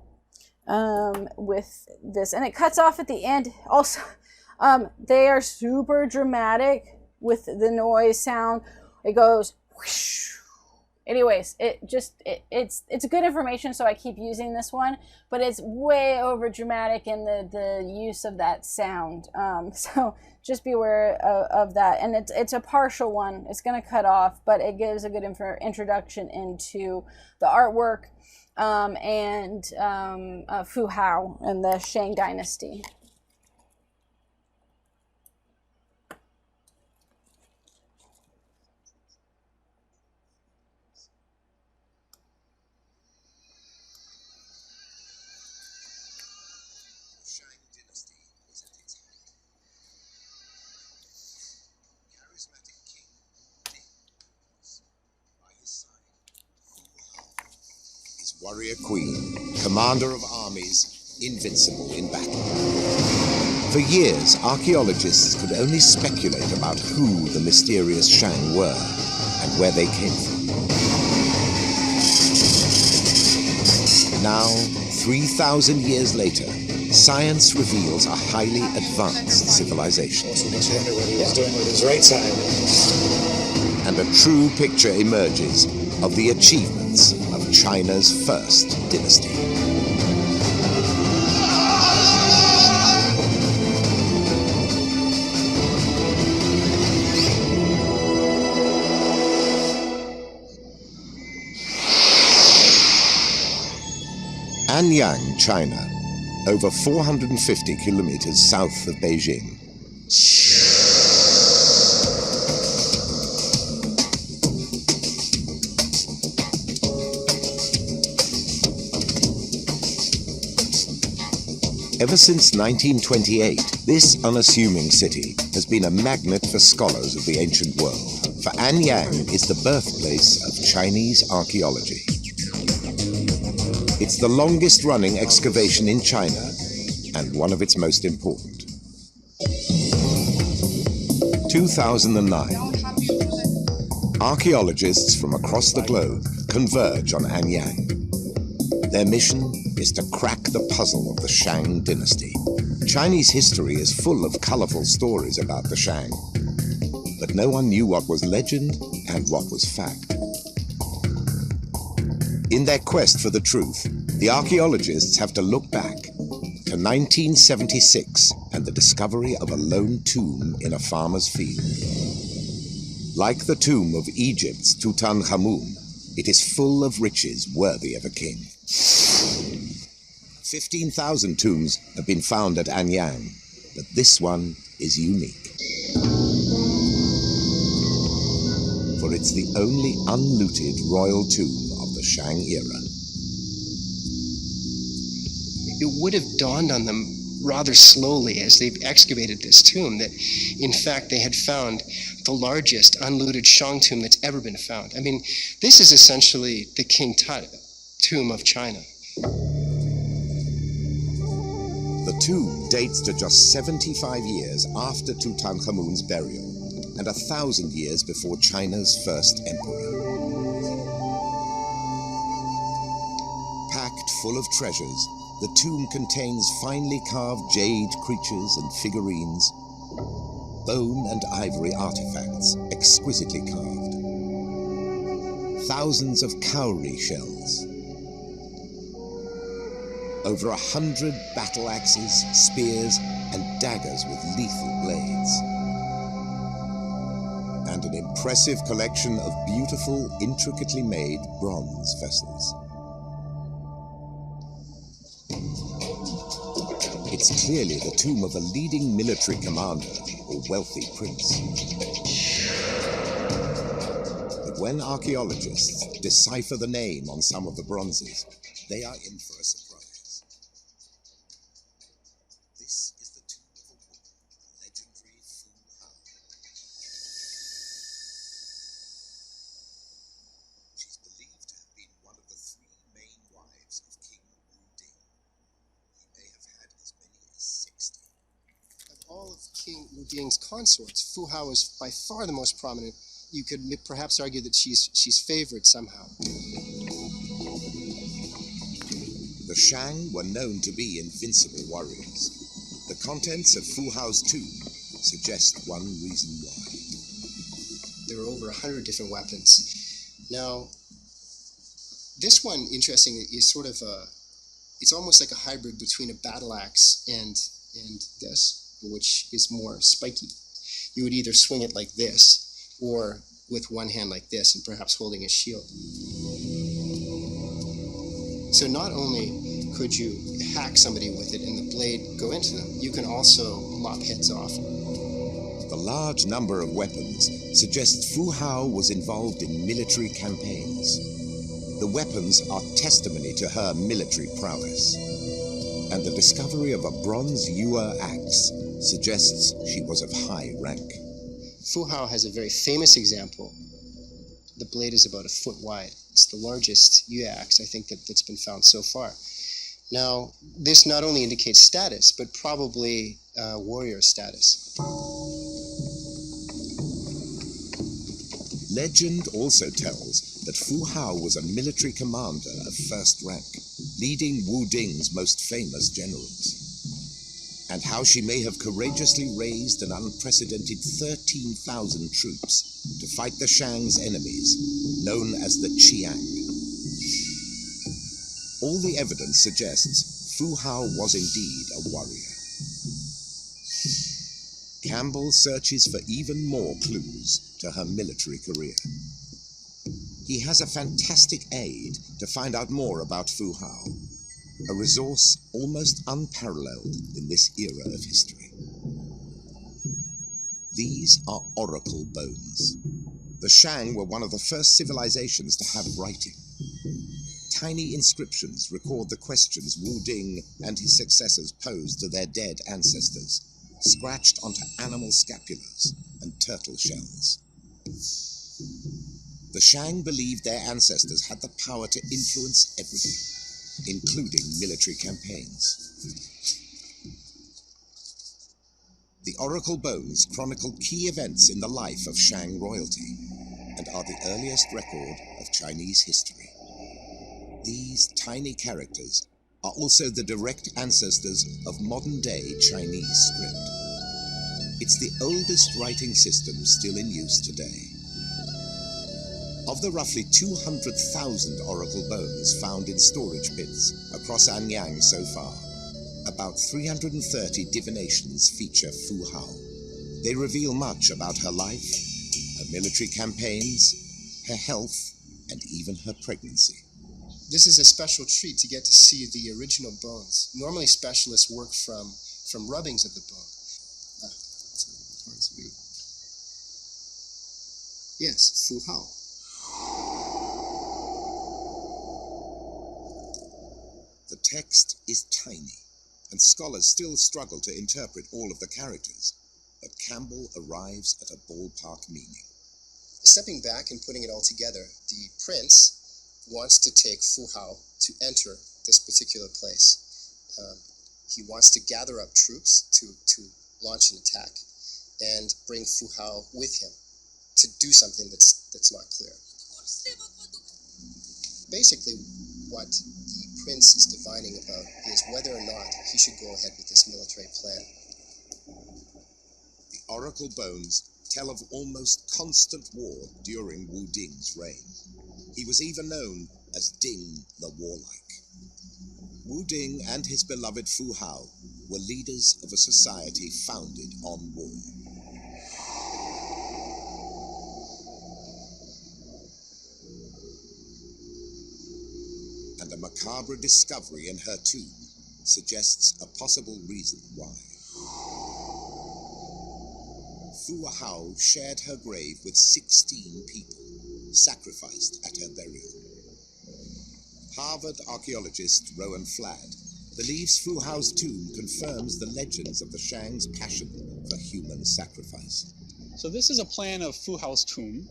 A: with this. And it cuts off at the end. Also, they are super dramatic with the noise sound. It goes whoosh. Anyways, it's good information, so I keep using this one, but it's way over dramatic in the use of that sound. So just be aware of that. And it's a partial one. It's going to cut off, but it gives a good introduction into the artwork and Fu Hao and the Shang dynasty.
B: Warrior queen, commander of armies, invincible in battle. For years, archaeologists could only speculate about who the mysterious Shang were and where they came from. Now, 3,000 years later, science reveals a highly advanced civilization.
C: Also makes you wonder what he was doing with his right side.
B: And a true picture emerges of the achievements of China's first dynasty. Anyang, China, over 450 kilometers south of Beijing. Ever since 1928, this unassuming city has been a magnet for scholars of the ancient world, for Anyang is the birthplace of Chinese archaeology. It's the longest-running excavation in China and one of its most important. 2009. Archaeologists from across the globe converge on Anyang. Their mission is to crack the puzzle of the Shang dynasty. Chinese history is full of colorful stories about the Shang, but no one knew what was legend and what was fact. In their quest for the truth, the archaeologists have to look back to 1976 and the discovery of a lone tomb in a farmer's field. Like the tomb of Egypt's Tutankhamun, it is full of riches worthy of a king. 15,000 tombs have been found at Anyang, but this one is unique. For it's the only unlooted royal tomb of the Shang era.
D: It would have dawned on them rather slowly as they've excavated this tomb that, in fact, they had found the largest unlooted Shang tomb that's ever been found. I mean, this is essentially the King Tut tomb of China.
B: The tomb dates to just 75 years after Tutankhamun's burial and 1,000 years before China's first emperor. Packed full of treasures, the tomb contains finely carved jade creatures and figurines, bone and ivory artifacts exquisitely carved, thousands of cowrie shells, over 100 battle axes, spears, and daggers with lethal blades, and an impressive collection of beautiful, intricately made bronze vessels. It's clearly the tomb of a leading military commander or wealthy prince. But when archaeologists decipher the name on some of the bronzes, they are in for a surprise. This is the tomb of a woman, the legendary Fu Hao. She's believed to have been one of the 3 main wives of King Wu Ding. He may have had as many as 60.
D: Of all of King Wu Ding's consorts, Fu Hao is by far the most prominent. You could perhaps argue that she's favored somehow.
B: The Shang were known to be invincible warriors. The contents of Fu Hao's tomb suggest one reason why.
D: There are over 100 different weapons. Now, this one, interestingly, is sort of it's almost like a hybrid between a battle axe and this, which is more spiky. You would either swing it like this, or with one hand like this, and perhaps holding a shield. So not only could you hack somebody with it and the blade go into them, you can also lop heads off.
B: The large number of weapons suggests Fu Hao was involved in military campaigns. The weapons are testimony to her military prowess. And the discovery of a bronze ewer axe suggests she was of high rank.
D: Fu Hao has a very famous example. The blade is about 1 foot wide. It's the largest ewer axe, I think, that's been found so far. Now, this not only indicates status, but probably warrior status.
B: Legend also tells that Fu Hao was a military commander of first rank, leading Wu Ding's most famous generals, and how she may have courageously raised an unprecedented 13,000 troops to fight the Shang's enemies, known as the Qiang. All the evidence suggests Fu Hao was indeed a warrior. Campbell searches for even more clues to her military career. He has a fantastic aid to find out more about Fu Hao. a resource almost unparalleled in this era of history. These are oracle bones. The Shang were one of the first civilizations to have writing. Tiny inscriptions record the questions Wu Ding and his successors posed to their dead ancestors, scratched onto animal scapulars and turtle shells. The Shang believed their ancestors had the power to influence everything, including military campaigns. The oracle bones chronicle key events in the life of Shang royalty and are the earliest record of Chinese history. These tiny characters are also the direct ancestors of modern-day Chinese script. It's the oldest writing system still in use today. Of the roughly 200,000 oracle bones found in storage pits across Anyang so far, about 330 divinations feature Fu Hao. They reveal much about her life, her military campaigns, her health, and even her pregnancy.
D: This is a special treat to get to see the original bones. Normally specialists work from rubbings of the bone. Yes, Fu Hao.
B: The text is tiny, and scholars still struggle to interpret all of the characters, but Campbell arrives at a ballpark meaning.
D: Stepping back and putting it all together, the prince wants to take Fu Hao to enter this particular place. He wants to gather up troops to launch an attack and bring Fu Hao with him to do something that's not clear. Basically, what the prince is divining about is whether or not he should go ahead with this military plan.
B: The oracle bones tell of almost constant war during Wu Ding's reign. He was even known as Ding the Warlike. Wu Ding and his beloved Fu Hao were leaders of a society founded on war. And a macabre discovery in her tomb suggests a possible reason why. Fu Hao shared her grave with 16 people, sacrificed at her burial. Harvard archaeologist Rowan Fladd believes Fu Hao's tomb confirms the legends of the Shang's passion for human sacrifice.
E: So this is a plan of Fu Hao's tomb.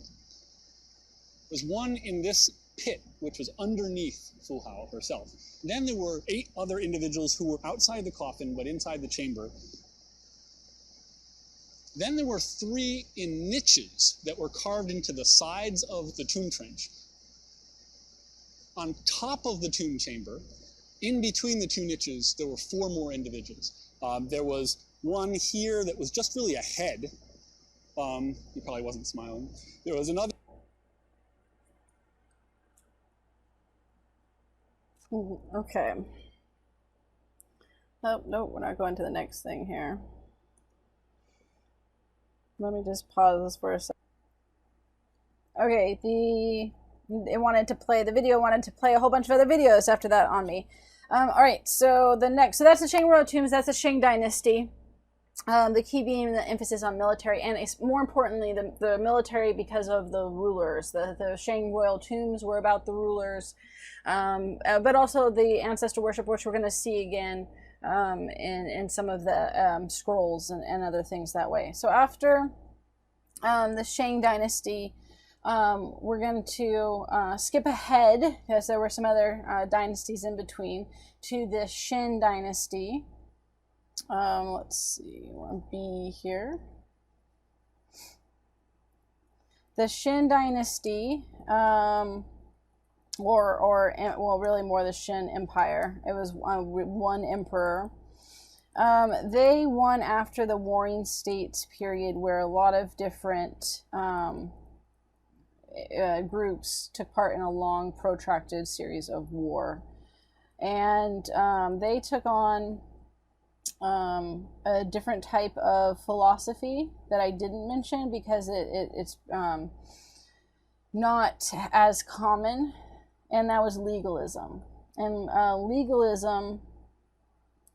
E: There's one in this pit, which was underneath Fu Hao herself. Then there were 8 other individuals who were outside the coffin, but inside the chamber. Then there were 3 in niches that were carved into the sides of the tomb trench. On top of the tomb chamber, in between the 2 niches, there were 4 more individuals. There was one here that was just really a head. He probably wasn't smiling. There was another.
A: Okay. Oh, no, we're not going to the next thing here. Let me just pause this for a second. Okay, the video wanted to play a whole bunch of other videos after that on me. All right, so that's the Shang royal tombs. That's the Shang dynasty. The key being the emphasis on military, and more importantly, the military because of the rulers. The Shang royal tombs were about the rulers, but also the ancestor worship, which we're going to see again in some of the scrolls and other things that way. So after the Shang dynasty, we're going to skip ahead, because there were some other dynasties in between, to the Shin dynasty. Let's see, we're on B here. The Shin dynasty, well, really more the Shin Empire. It was one emperor. They won after the Warring States period, where a lot of different groups took part in a long, protracted series of war. And they took on a different type of philosophy that I didn't mention because it's not as common, and that was legalism. And legalism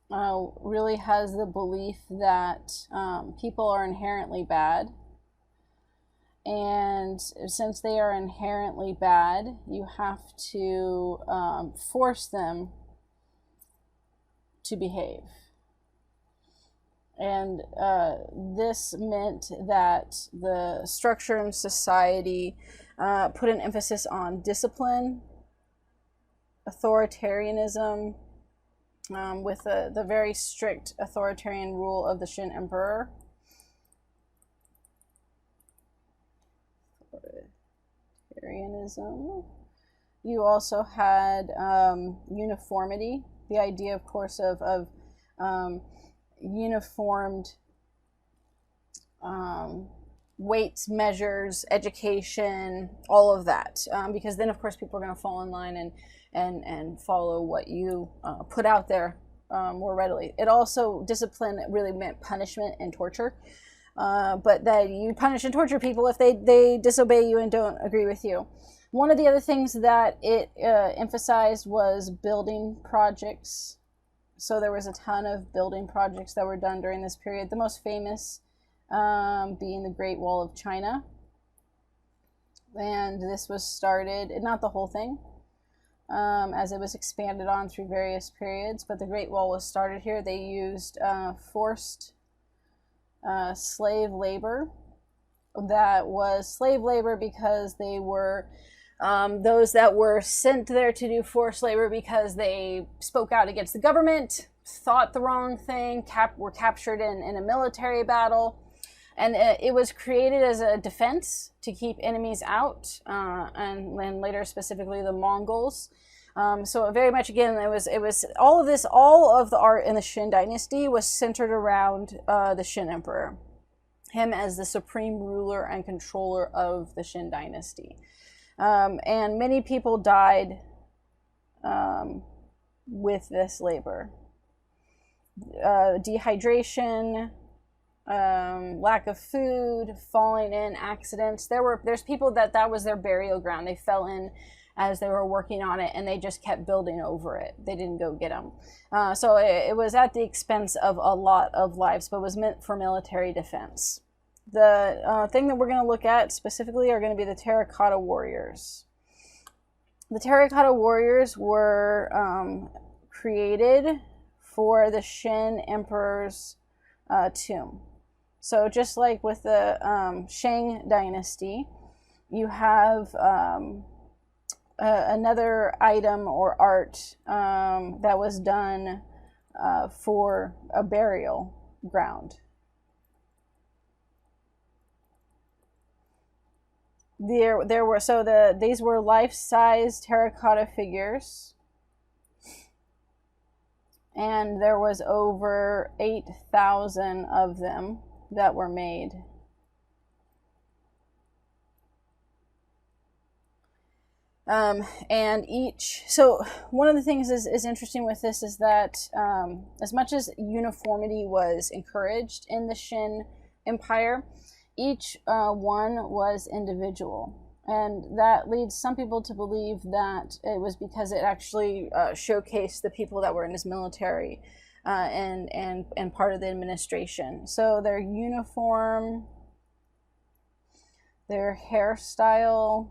A: really has the belief that people are inherently bad. And since they are inherently bad, you have to force them to behave. And this meant that the structure in society put an emphasis on discipline, authoritarianism, with the very strict authoritarian rule of the Shin Emperor. Authoritarianism. You also had uniformity, the idea, of course, of uniformed weights, measures, education, all of that, because then, of course, people are going to fall in line and follow what you put out there more readily. It also, discipline really meant punishment and torture, but that you punish and torture people if they disobey you and don't agree with you. One of the other things that it emphasized was building projects. So there was a ton of building projects that were done during this period. The most famous being the Great Wall of China. And this was started, not the whole thing, as it was expanded on through various periods, but the Great Wall was started here. They used forced slave labor. That was slave labor because they were those that were sent there to do forced labor because they spoke out against the government, thought the wrong thing, were captured in a military battle. And it was created as a defense to keep enemies out, and then later specifically the Mongols. So very much, again, it was all of this, all of the art in the Shin dynasty was centered around the Shin Emperor, him as the supreme ruler and controller of the Shin dynasty. And many people died with this labor. Dehydration, lack of food, falling in, accidents. There's people that was their burial ground. They fell in as they were working on it, and they just kept building over it. They didn't go get them. So it was at the expense of a lot of lives, but was meant for military defense. The thing that we're going to look at specifically are going to be the terracotta warriors. The terracotta warriors were created for the Shin Emperor's tomb. So just like with the Shang dynasty, you have another item or art that was done for a burial ground. There were these were life-size terracotta figures, and there was over 8,000 of them that were made. And so one of the things is interesting with this is that as much as uniformity was encouraged in the Shin Empire, each one was individual. And that leads some people to believe that it was because it actually showcased the people that were in his military and part of the administration. So their uniform, their hairstyle,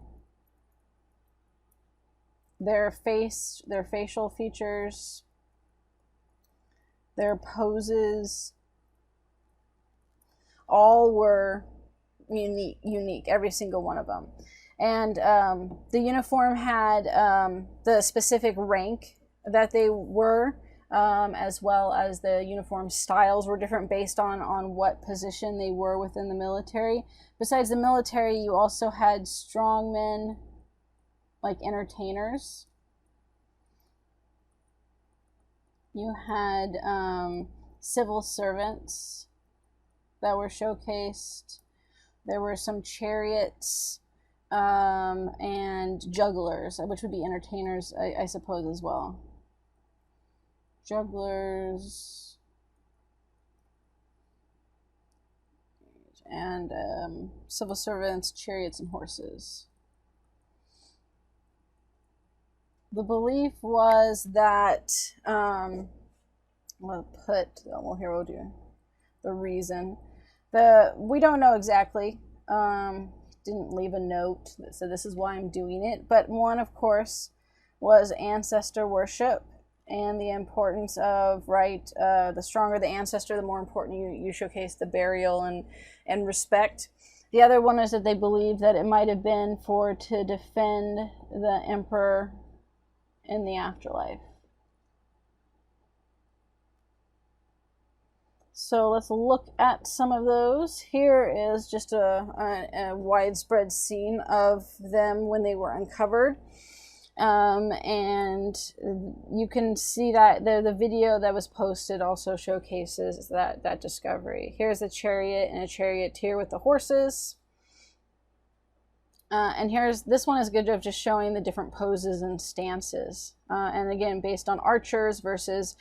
A: their facial features, their poses, all were unique, every single one of them. And the uniform had the specific rank that they were, as well as the uniform styles were different based on what position they were within the military. Besides the military, you also had strongmen, like entertainers. You had civil servants that were showcased. There were some chariots and jugglers, which would be entertainers, I suppose, as well. Jugglers and civil servants, chariots, and horses. The belief was that, we'll do the reason. We don't know exactly. Didn't leave a note that said this is why I'm doing it. But one, of course, was ancestor worship and the importance of, the stronger the ancestor, the more important you showcase the burial and respect. The other one is that they believed that it might have been to defend the emperor in the afterlife. So let's look at some of those. Here is just a widespread scene of them when they were uncovered. And you can see that the video that was posted also showcases that discovery. Here's a chariot and a charioteer with the horses. And this one is good of just showing the different poses and stances. And again, based on archers versus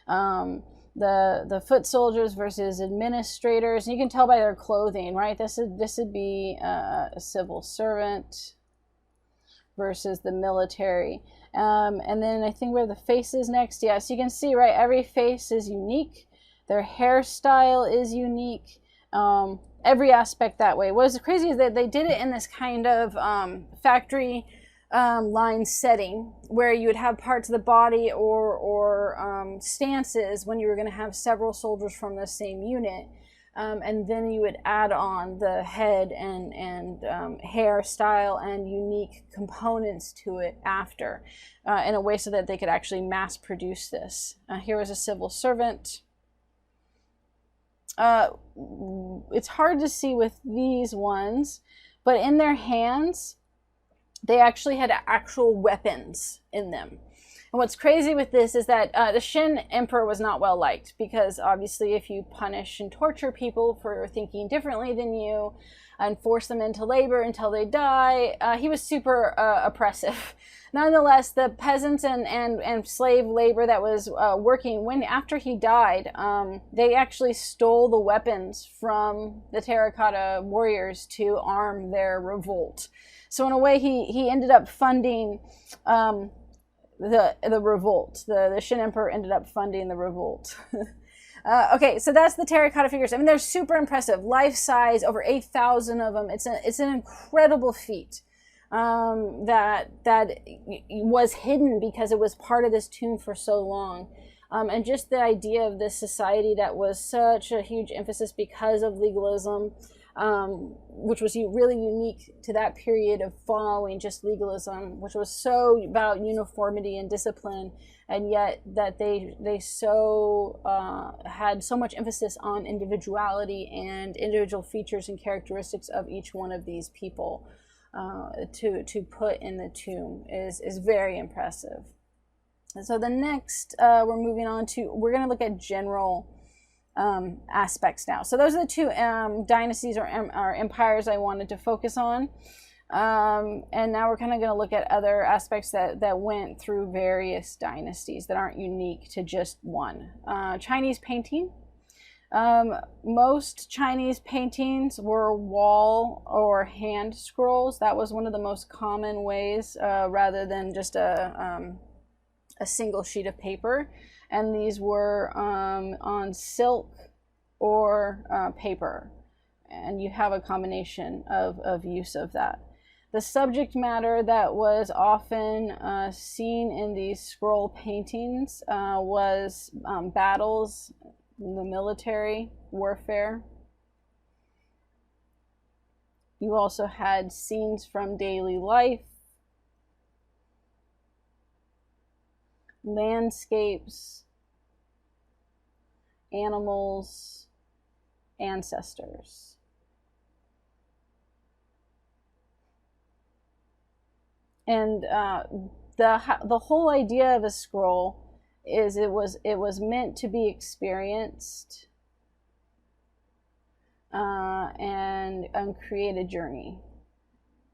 A: the foot soldiers versus administrators. And you can tell by their clothing, right? This would be a civil servant versus the military. And then I think where the face is next. Yeah, so you can see, right, every face is unique. Their hairstyle is unique. Every aspect that way. What is crazy is that they did it in this kind of factory line setting where you would have parts of the body or stances when you were going to have several soldiers from the same unit. And then you would add on the head and hairstyle and unique components to it after in a way so that they could actually mass produce this. Here was a civil servant. It's hard to see with these ones, but in their hands, they actually had actual weapons in them. And what's crazy with this is that the Shin emperor was not well liked, because obviously if you punish and torture people for thinking differently than you and force them into labor until they die, he was super oppressive. Nonetheless, the peasants and slave labor that was working after he died, they actually stole the weapons from the terracotta warriors to arm their revolt. So in a way, he ended up funding the revolt. The Shin Emperor ended up funding the revolt. Okay, so that's the terracotta figures. I mean, they're super impressive. Life size, over 8,000 of them. It's an incredible feat that was hidden because it was part of this tomb for so long. And just the idea of this society that was such a huge emphasis because of legalism, which was really unique to that period of following just legalism, which was so about uniformity and discipline, and yet that they so had so much emphasis on individuality and individual features and characteristics of each one of these people to put in the tomb is very impressive. And so the next we're going to look at general aspects now. So those are the two dynasties or empires I wanted to focus on. And now we're kind of going to look at other aspects that went through various dynasties that aren't unique to just one. Chinese painting. Most Chinese paintings were wall or hand scrolls. That was one of the most common ways, rather than just a single sheet of paper. And these were on silk or paper, and you have a combination of use of that. The subject matter that was often seen in these scroll paintings was battles, the military warfare. You also had scenes from daily life, landscapes, animals, ancestors. And the whole idea of a scroll is it was meant to be experienced and create a journey,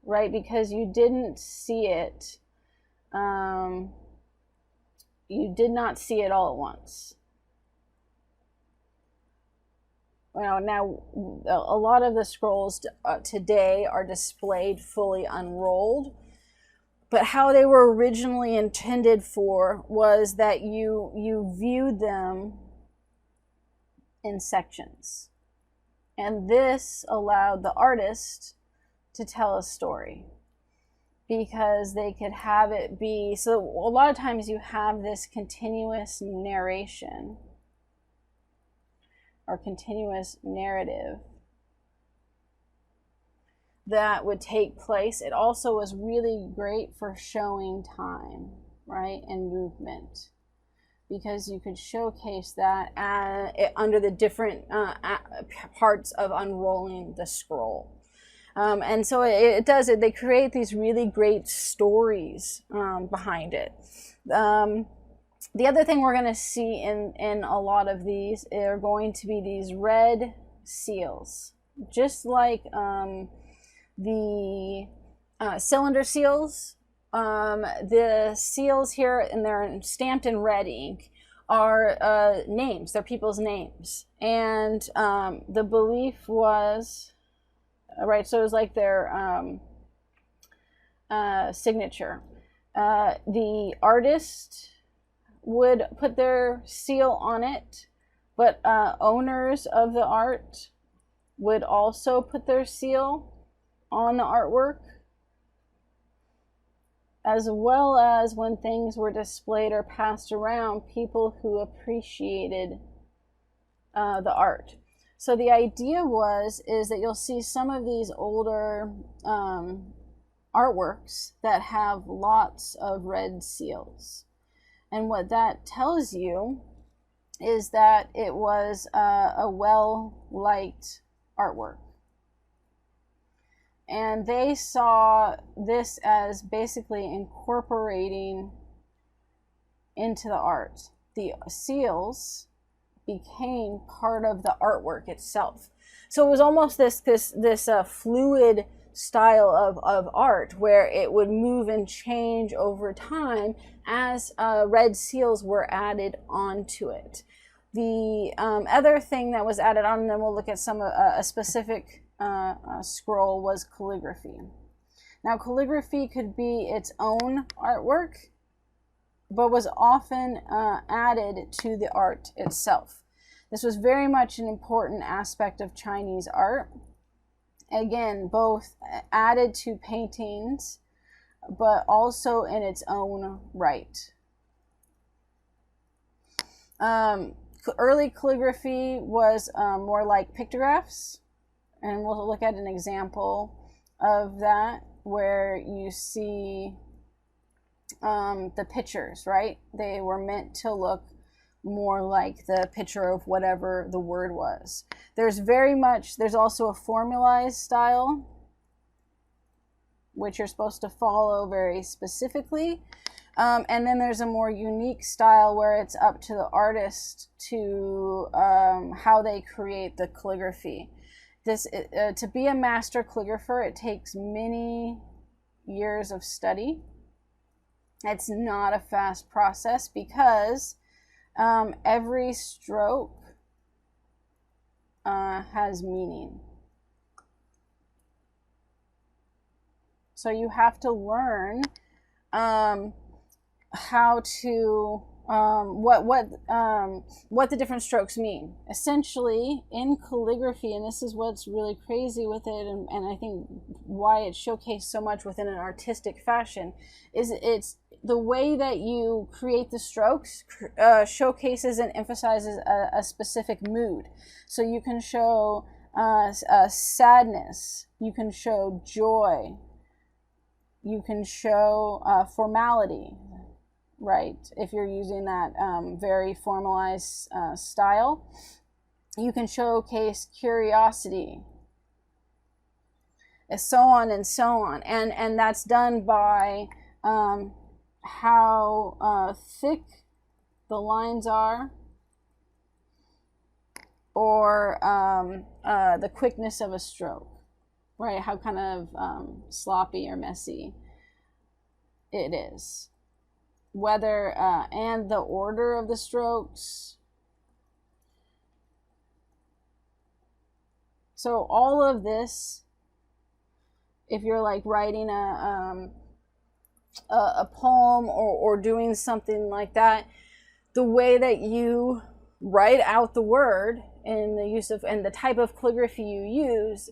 A: right? Because you didn't see it. You did not see it all at once. Now, a lot of the scrolls today are displayed fully unrolled, But how they were originally intended for was that you viewed them in sections. And this allowed the artist to tell a story, because they could have it be, so a lot of times you have this continuous narration or continuous narrative that would take place. It also was really great for showing time, right, and movement, because you could showcase that under the different parts of unrolling the scroll. And so it does it. They create these really great stories behind it. The other thing we're going to see in a lot of these are going to be these red seals, just like the cylinder seals. The seals here, and they're stamped in red ink, are names. They're people's names, and the belief was. Right, so it was like their signature. The artist would put their seal on it, but owners of the art would also put their seal on the artwork, as well as when things were displayed or passed around, people who appreciated the art. So the idea is that you'll see some of these older artworks that have lots of red seals. And what that tells you is that it was a well-liked artwork. And they saw this as basically incorporating into the art. The seals became part of the artwork itself. So it was almost this fluid style of art, where it would move and change over time as red seals were added onto it. The other thing that was added on, and then we'll look at a specific scroll, was calligraphy. Now, calligraphy could be its own artwork, but was often added to the art itself. This was very much an important aspect of Chinese art. Again, both added to paintings, but also in its own right. Early calligraphy was more like pictographs, and we'll look at an example of that, where you see the pictures, right? They were meant to look more like the picture of whatever the word was. There's also a formalized style, which you're supposed to follow very specifically. And then there's a more unique style where it's up to the artist to how they create the calligraphy. To be a master calligrapher, it takes many years of study. It's not a fast process, because every stroke has meaning. So you have to learn how to what the different strokes mean. Essentially, in calligraphy, and this is what's really crazy with it, and I think why it's showcased so much within an artistic fashion, is it's the way that you create the strokes showcases and emphasizes a specific mood. So you can show sadness, you can show joy, you can show formality, right? If you're using that very formalized style, you can showcase curiosity, and so on and so on. And that's done by how thick the lines are, or the quickness of a stroke, right? How kind of sloppy or messy it is. Whether and the order of the strokes. So all of this, if you're like writing a poem or doing something like that, the way that you write out the word in the use of and the type of calligraphy you use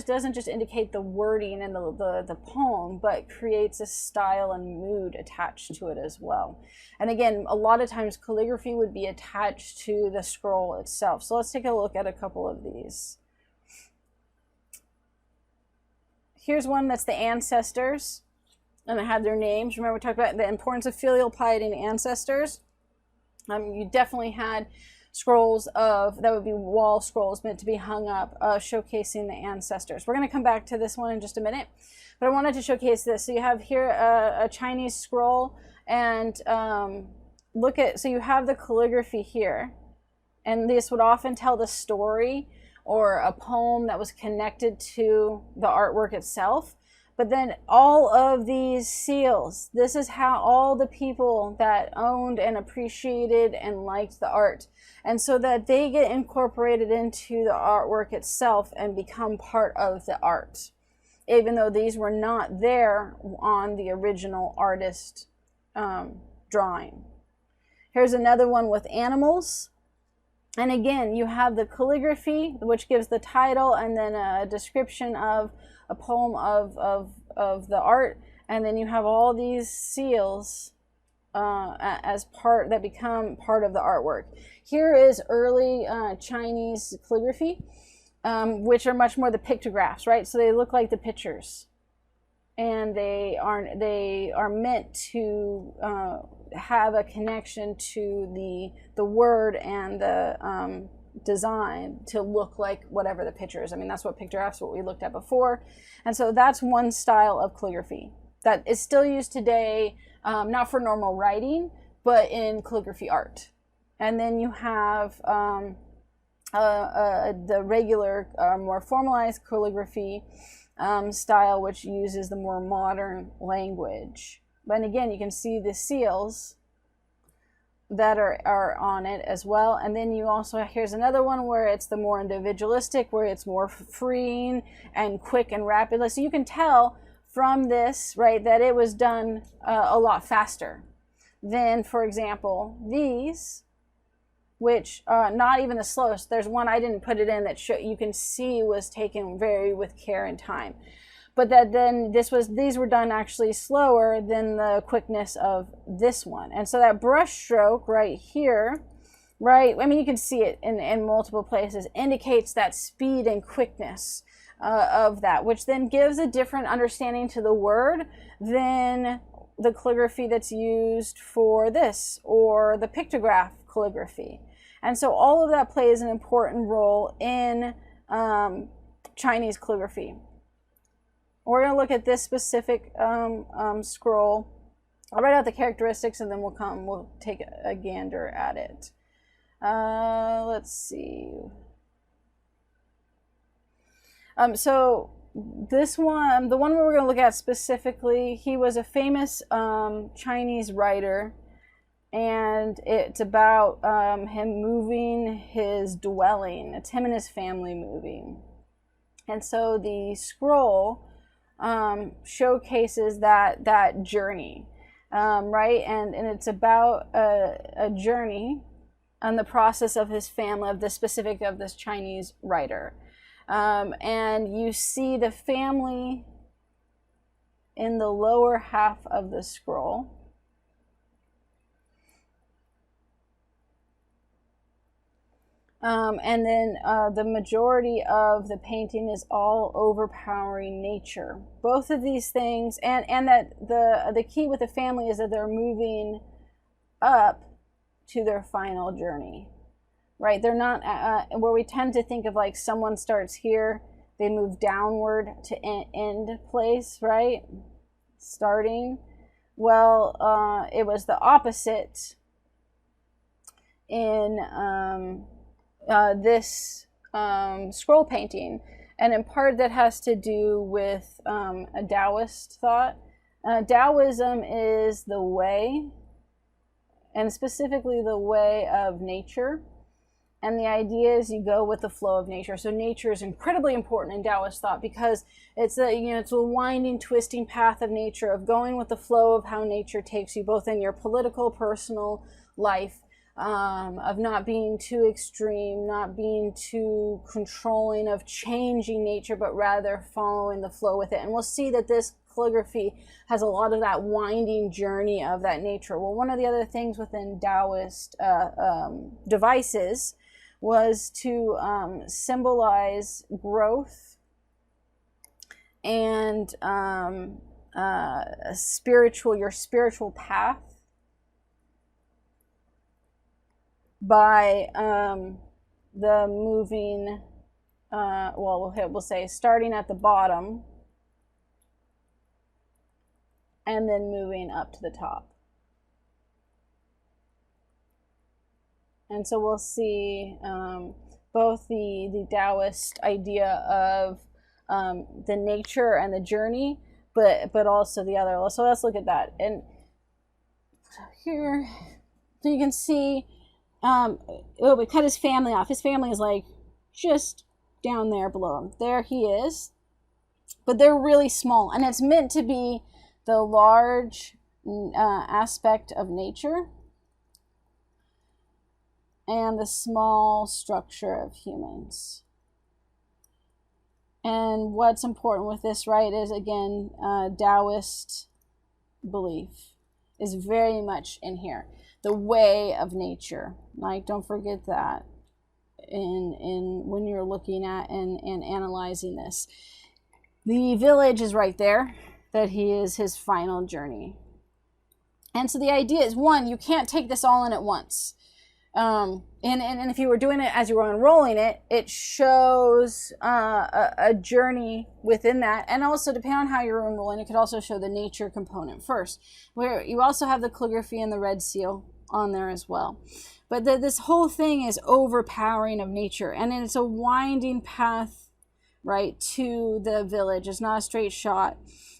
A: doesn't just indicate the wording and the poem, but creates a style and mood attached to it as well. And again, a lot of times calligraphy would be attached to the scroll itself. So let's take a look at a couple of these. Here's one that's the ancestors, and it had their names. Remember, we talked about the importance of filial piety and ancestors. You definitely had scrolls that would be wall scrolls meant to be hung up, showcasing the ancestors. We're going to come back to this one in just a minute, but I wanted to showcase this. So you have here a Chinese scroll, and so you have the calligraphy here, and this would often tell the story or a poem that was connected to the artwork itself. But then all of these seals, this is how all the people that owned and appreciated and liked the art. And so that they get incorporated into the artwork itself and become part of the art, even though these were not there on the original artist drawing. Here's another one with animals. And again, you have the calligraphy, which gives the title and then a description of a poem of the art, and then you have all these seals as part that become part of the artwork. Here is early Chinese calligraphy, which are much more the pictographs, right? So they look like the pictures, and they are meant to have a connection to the word and the design to look like whatever the picture is. I mean, that's what pictographs, what we looked at before. And so that's one style of calligraphy that is still used today, not for normal writing, but in calligraphy art. And then you have the regular, more formalized calligraphy style, which uses the more modern language. But again, you can see the seals that are on it as well. And then you also, here's another one where it's the more individualistic, where it's more freeing and quick and rapid. So you can tell from this, right, that it was done a lot faster than, for example, these, which not even the slowest. There's one I didn't put it in that you can see was taken very with care and time. But that then these were done actually slower than the quickness of this one. And so that brush stroke right here, right, I mean, you can see it in multiple places, indicates that speed and quickness of that, which then gives a different understanding to the word than the calligraphy that's used for this, or the pictograph calligraphy. And so all of that plays an important role in Chinese calligraphy. We're going to look at this specific scroll. I'll write out the characteristics, and then we'll take a gander at it. Let's see. So this one, the one we're going to look at specifically, he was a famous Chinese writer, and it's about him moving his dwelling. It's him and his family moving. And so the scroll showcases that journey, right? And it's about a journey on the process of his family, of this Chinese writer. And you see the family in the lower half of the scroll. And then the majority of the painting is all overpowering nature. Both of these things, and that the key with the family is that they're moving up to their final journey, right? They're not where we tend to think of like someone starts here, they move downward to end place, right? Starting. Well, it was the opposite in this scroll painting, and in part that has to do with a Taoist thought. Taoism is the way, and specifically the way of nature, And the idea is you go with the flow of nature. So nature is incredibly important in Taoist thought because it's a winding, twisting path of nature, of going with the flow of how nature takes you, both in your political, personal life, of not being too extreme, not being too controlling, of changing nature, but rather following the flow with it. And we'll see that this calligraphy has a lot of that winding journey of that nature. Well, one of the other things within Taoist devices was to symbolize growth and your spiritual path by the moving, we'll say starting at the bottom and then moving up to the top. And so we'll see both the Taoist idea of the nature and the journey, but also the other. So let's look at that. And here, so you can see, we cut his family off. His family is like just down there below him. There he is. But they're really small. And it's meant to be the large aspect of nature and the small structure of humans. And what's important with this, right, is again, Taoist belief is very much in here. The way of nature. Like, don't forget that in when you're looking at and analyzing this. The village is right there, that he is his final journey. And so the idea is, one, you can't take this all in at once. And if you were doing it as you were unrolling it, it shows a journey within that. And also, depending on how you're unrolling, it could also show the nature component first, where you also have the calligraphy and the red seal on there as well. But this whole thing is overpowering of nature, and it's a winding path, right, to the village. It's not a straight shot.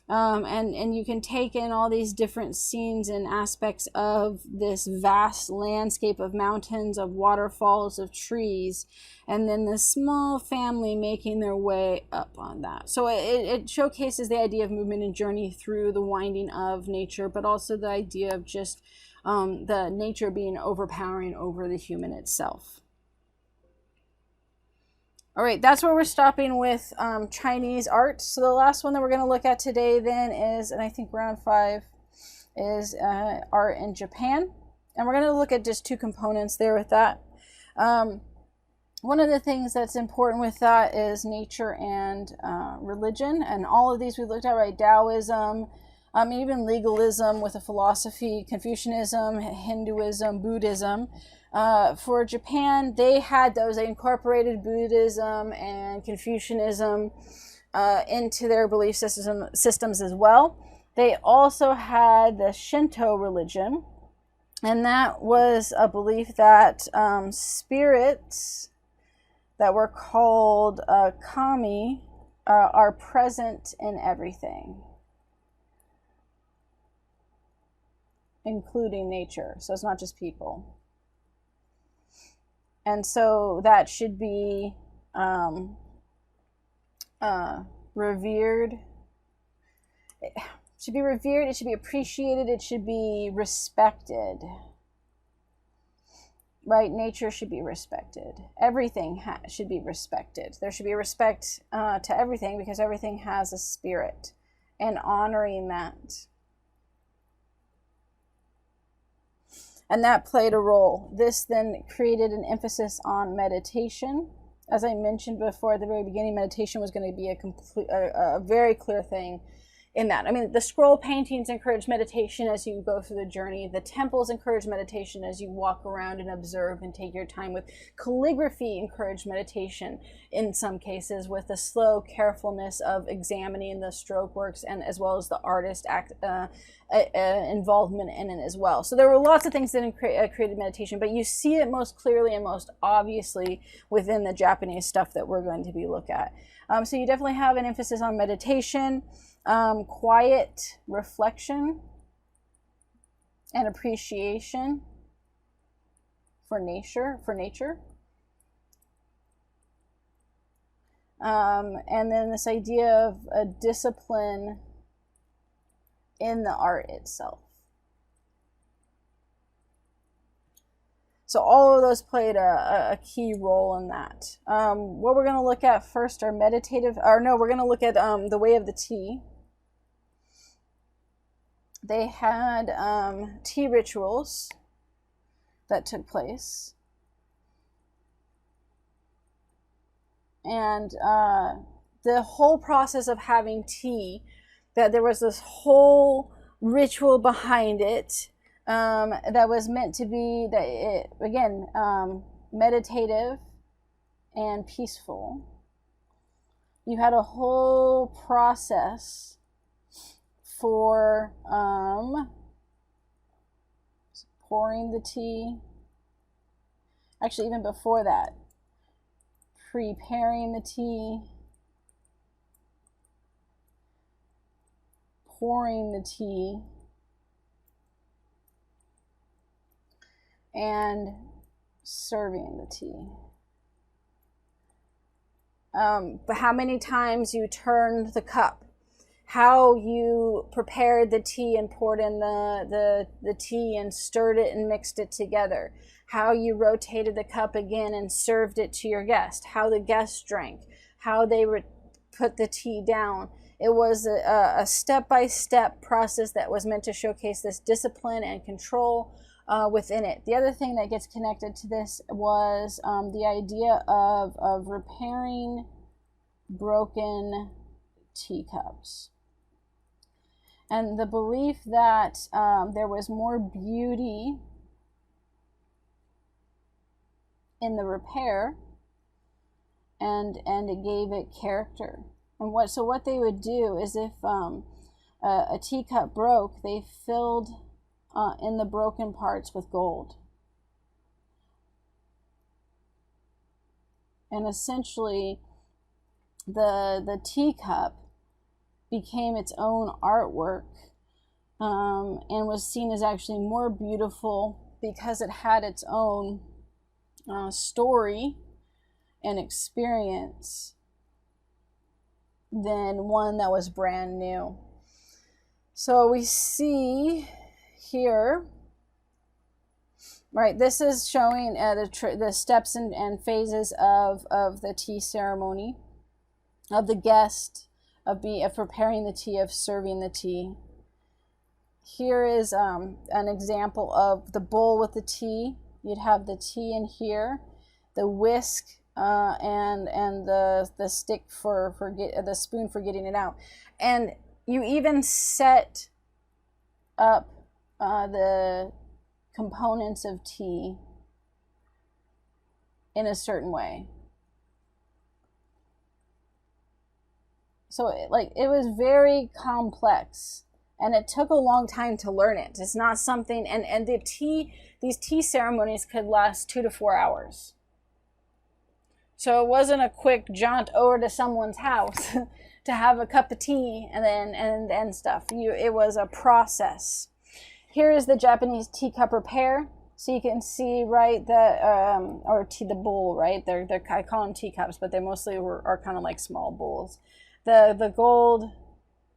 A: And you can take in all these different scenes and aspects of this vast landscape of mountains, of waterfalls, of trees, and then the small family making their way up on that. So it showcases the idea of movement and journey through the winding of nature, but also the idea of just the nature being overpowering over the human itself. All right, that's where we're stopping with Chinese art. So the last one that we're going to look at today then is, and I think round 5, is art in Japan. And we're going to look at just 2 components there with that. One of the things that's important with that is nature and religion. And all of these we looked at, right? Taoism, even legalism with a philosophy, Confucianism, Hinduism, Buddhism. For Japan, they had those. They incorporated Buddhism and Confucianism into their belief systems as well. They also had the Shinto religion, and that was a belief that spirits that were called kami are present in everything, including nature. So it's not just people. And so that should be revered. It should be revered, it should be appreciated, it should be respected. Right? Nature should be respected. Everything should be respected. There should be respect to everything, because everything has a spirit, and honoring that. And that played a role. This then created an emphasis on meditation. As I mentioned before at the very beginning, meditation was going to be a very clear thing in that. I mean, the scroll paintings encourage meditation as you go through the journey. The temples encourage meditation as you walk around and observe and take your time with. Calligraphy encouraged meditation in some cases, with the slow carefulness of examining the stroke works, and as well as the artist involvement in it as well. So there were lots of things that created meditation, but you see it most clearly and most obviously within the Japanese stuff that we're going to be looking at. So you definitely have an emphasis on meditation, quiet reflection, and appreciation for nature. And then this idea of a discipline in the art itself. So all of those played a key role in that. What we're going to look at first are we're going to look at the way of the tea. They had tea rituals that took place. And the whole process of having tea, that there was this whole ritual behind it, that was meant to be, meditative and peaceful. You had a whole process for pouring the tea. Actually, even before that, preparing the tea, pouring the tea, and serving the tea. But how many times you turned the cup, how you prepared the tea and poured in the tea and stirred it and mixed it together, how you rotated the cup again and served it to your guest, how the guests drank, how they put the tea down. It was a step-by-step process that was meant to showcase this discipline and control within it. The other thing that gets connected to this was the idea of repairing broken teacups. And the belief that there was more beauty in the repair, and it gave it character. And what they would do is, if a teacup broke, they filled in the broken parts with gold. And essentially, the teacup became its own artwork, and was seen as actually more beautiful because it had its own story and experience than one that was brand new. So we see here, right, this is showing the steps and phases of the tea ceremony, of the guest, of preparing the tea, of serving the tea. Here is an example of the bowl with the tea. You'd have the tea in here, the whisk, and the stick the spoon for getting it out, and you even set up the components of tea in a certain way. So it was very complex, and it took a long time to learn it. It's not something, and these tea ceremonies could last 2 to 4 hours. So it wasn't a quick jaunt over to someone's house to have a cup of tea and stuff. It was a process. Here is the Japanese teacup repair. So you can see, right, the bowl, right? I call them teacups, but they mostly are kind of like small bowls. The gold,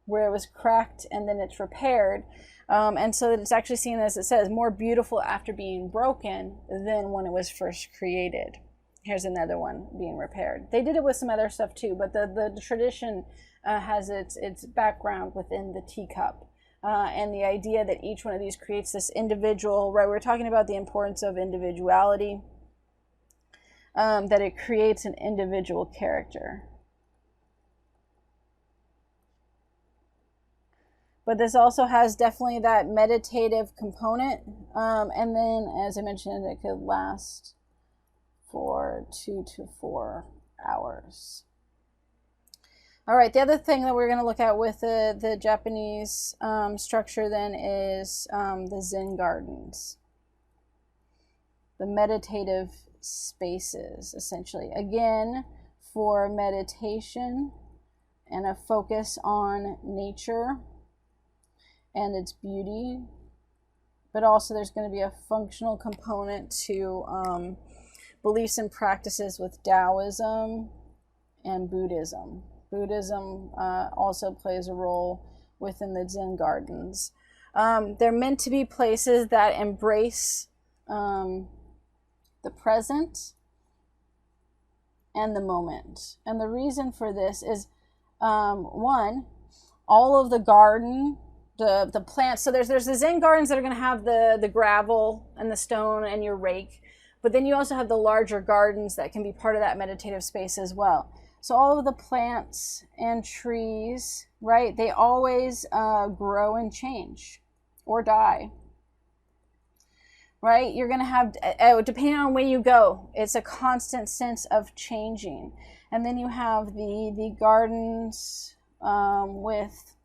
A: where it was cracked and then it's repaired. And so it's actually seen, as it says, more beautiful after being broken than when it was first created. Here's another one being repaired. They did it with some other stuff too, but the tradition has its background within the teacup. And the idea that each one of these creates this individual, right? We're talking about the importance of individuality, that it creates an individual character. But this also has definitely that meditative component. And then, as I mentioned, it could last for 2 to 4 hours. All right, the other thing that we're going to look at with the Japanese structure then is the Zen gardens, the meditative spaces, essentially. Again, for meditation and a focus on nature and its beauty, but also there's going to be a functional component to beliefs and practices with Taoism and Buddhism. Buddhism also plays a role within the Zen gardens. They're meant to be places that embrace the present and the moment. And the reason for this is, one, all of the garden, the plants. So there's the Zen gardens that are going to have the gravel and the stone and your rake. But then you also have the larger gardens that can be part of that meditative space as well. So all of the plants and trees, right, they always grow and change or die, right? You're going to have, depending on where you go, it's a constant sense of changing. And then you have the gardens with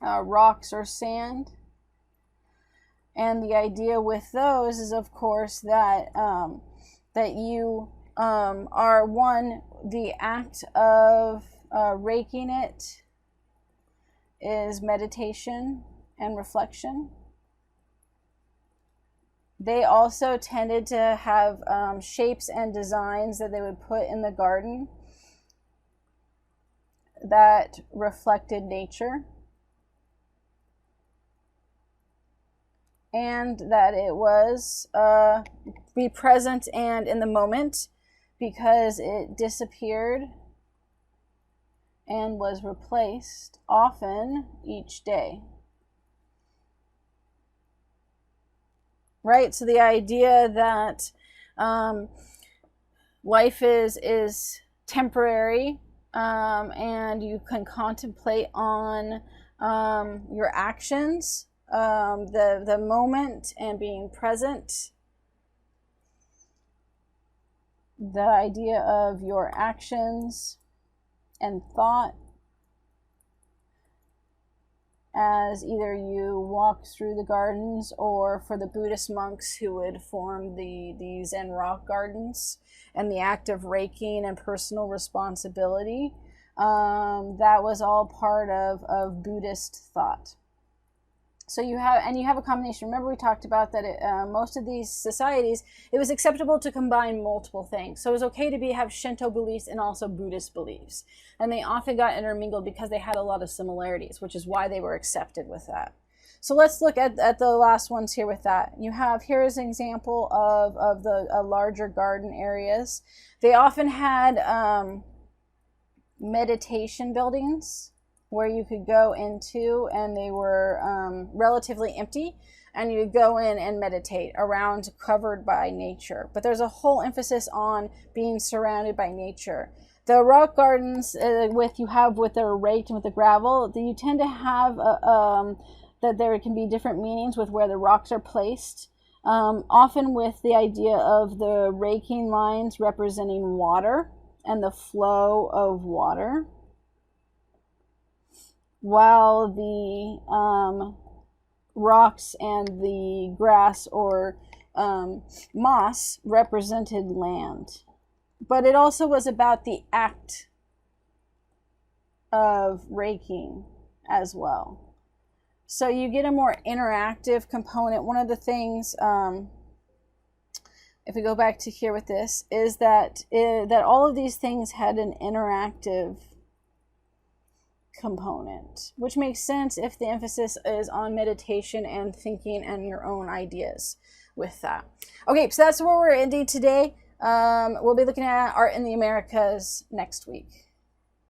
A: rocks or sand. And the idea with those is, of course, that that you are, one, the act of raking it is meditation and reflection. They also tended to have shapes and designs that they would put in the garden that reflected nature. And that it was be present and in the moment, because it disappeared and was replaced often each day. Right? So the idea that life is temporary, and you can contemplate on your actions, the moment, and being present. The idea of your actions and thought as either you walk through the gardens, or for the Buddhist monks who would form the Zen rock gardens, and the act of raking and personal responsibility, that was all part of Buddhist thought. So you have a combination. Remember, we talked about that most of these societies, it was acceptable to combine multiple things. So it was okay to have Shinto beliefs and also Buddhist beliefs. And they often got intermingled because they had a lot of similarities, which is why they were accepted with that. So let's look at the last ones here with that. Here is an example of the larger garden areas. They often had meditation buildings where you could go into, and they were relatively empty, and you would go in and meditate around, covered by nature. But there's a whole emphasis on being surrounded by nature. The rock gardens with their raked and with the gravel, you tend to have that there can be different meanings with where the rocks are placed. Often with the idea of the raking lines representing water and the flow of water, while the rocks and the grass or moss represented land. But it also was about the act of raking as well. So you get a more interactive component. One of the things, if we go back to here with this, is that all of these things had an interactive component, which makes sense if the emphasis is on meditation and thinking and your own ideas with that. Okay, so that's where we're ending today. We'll be looking at art in the Americas next week.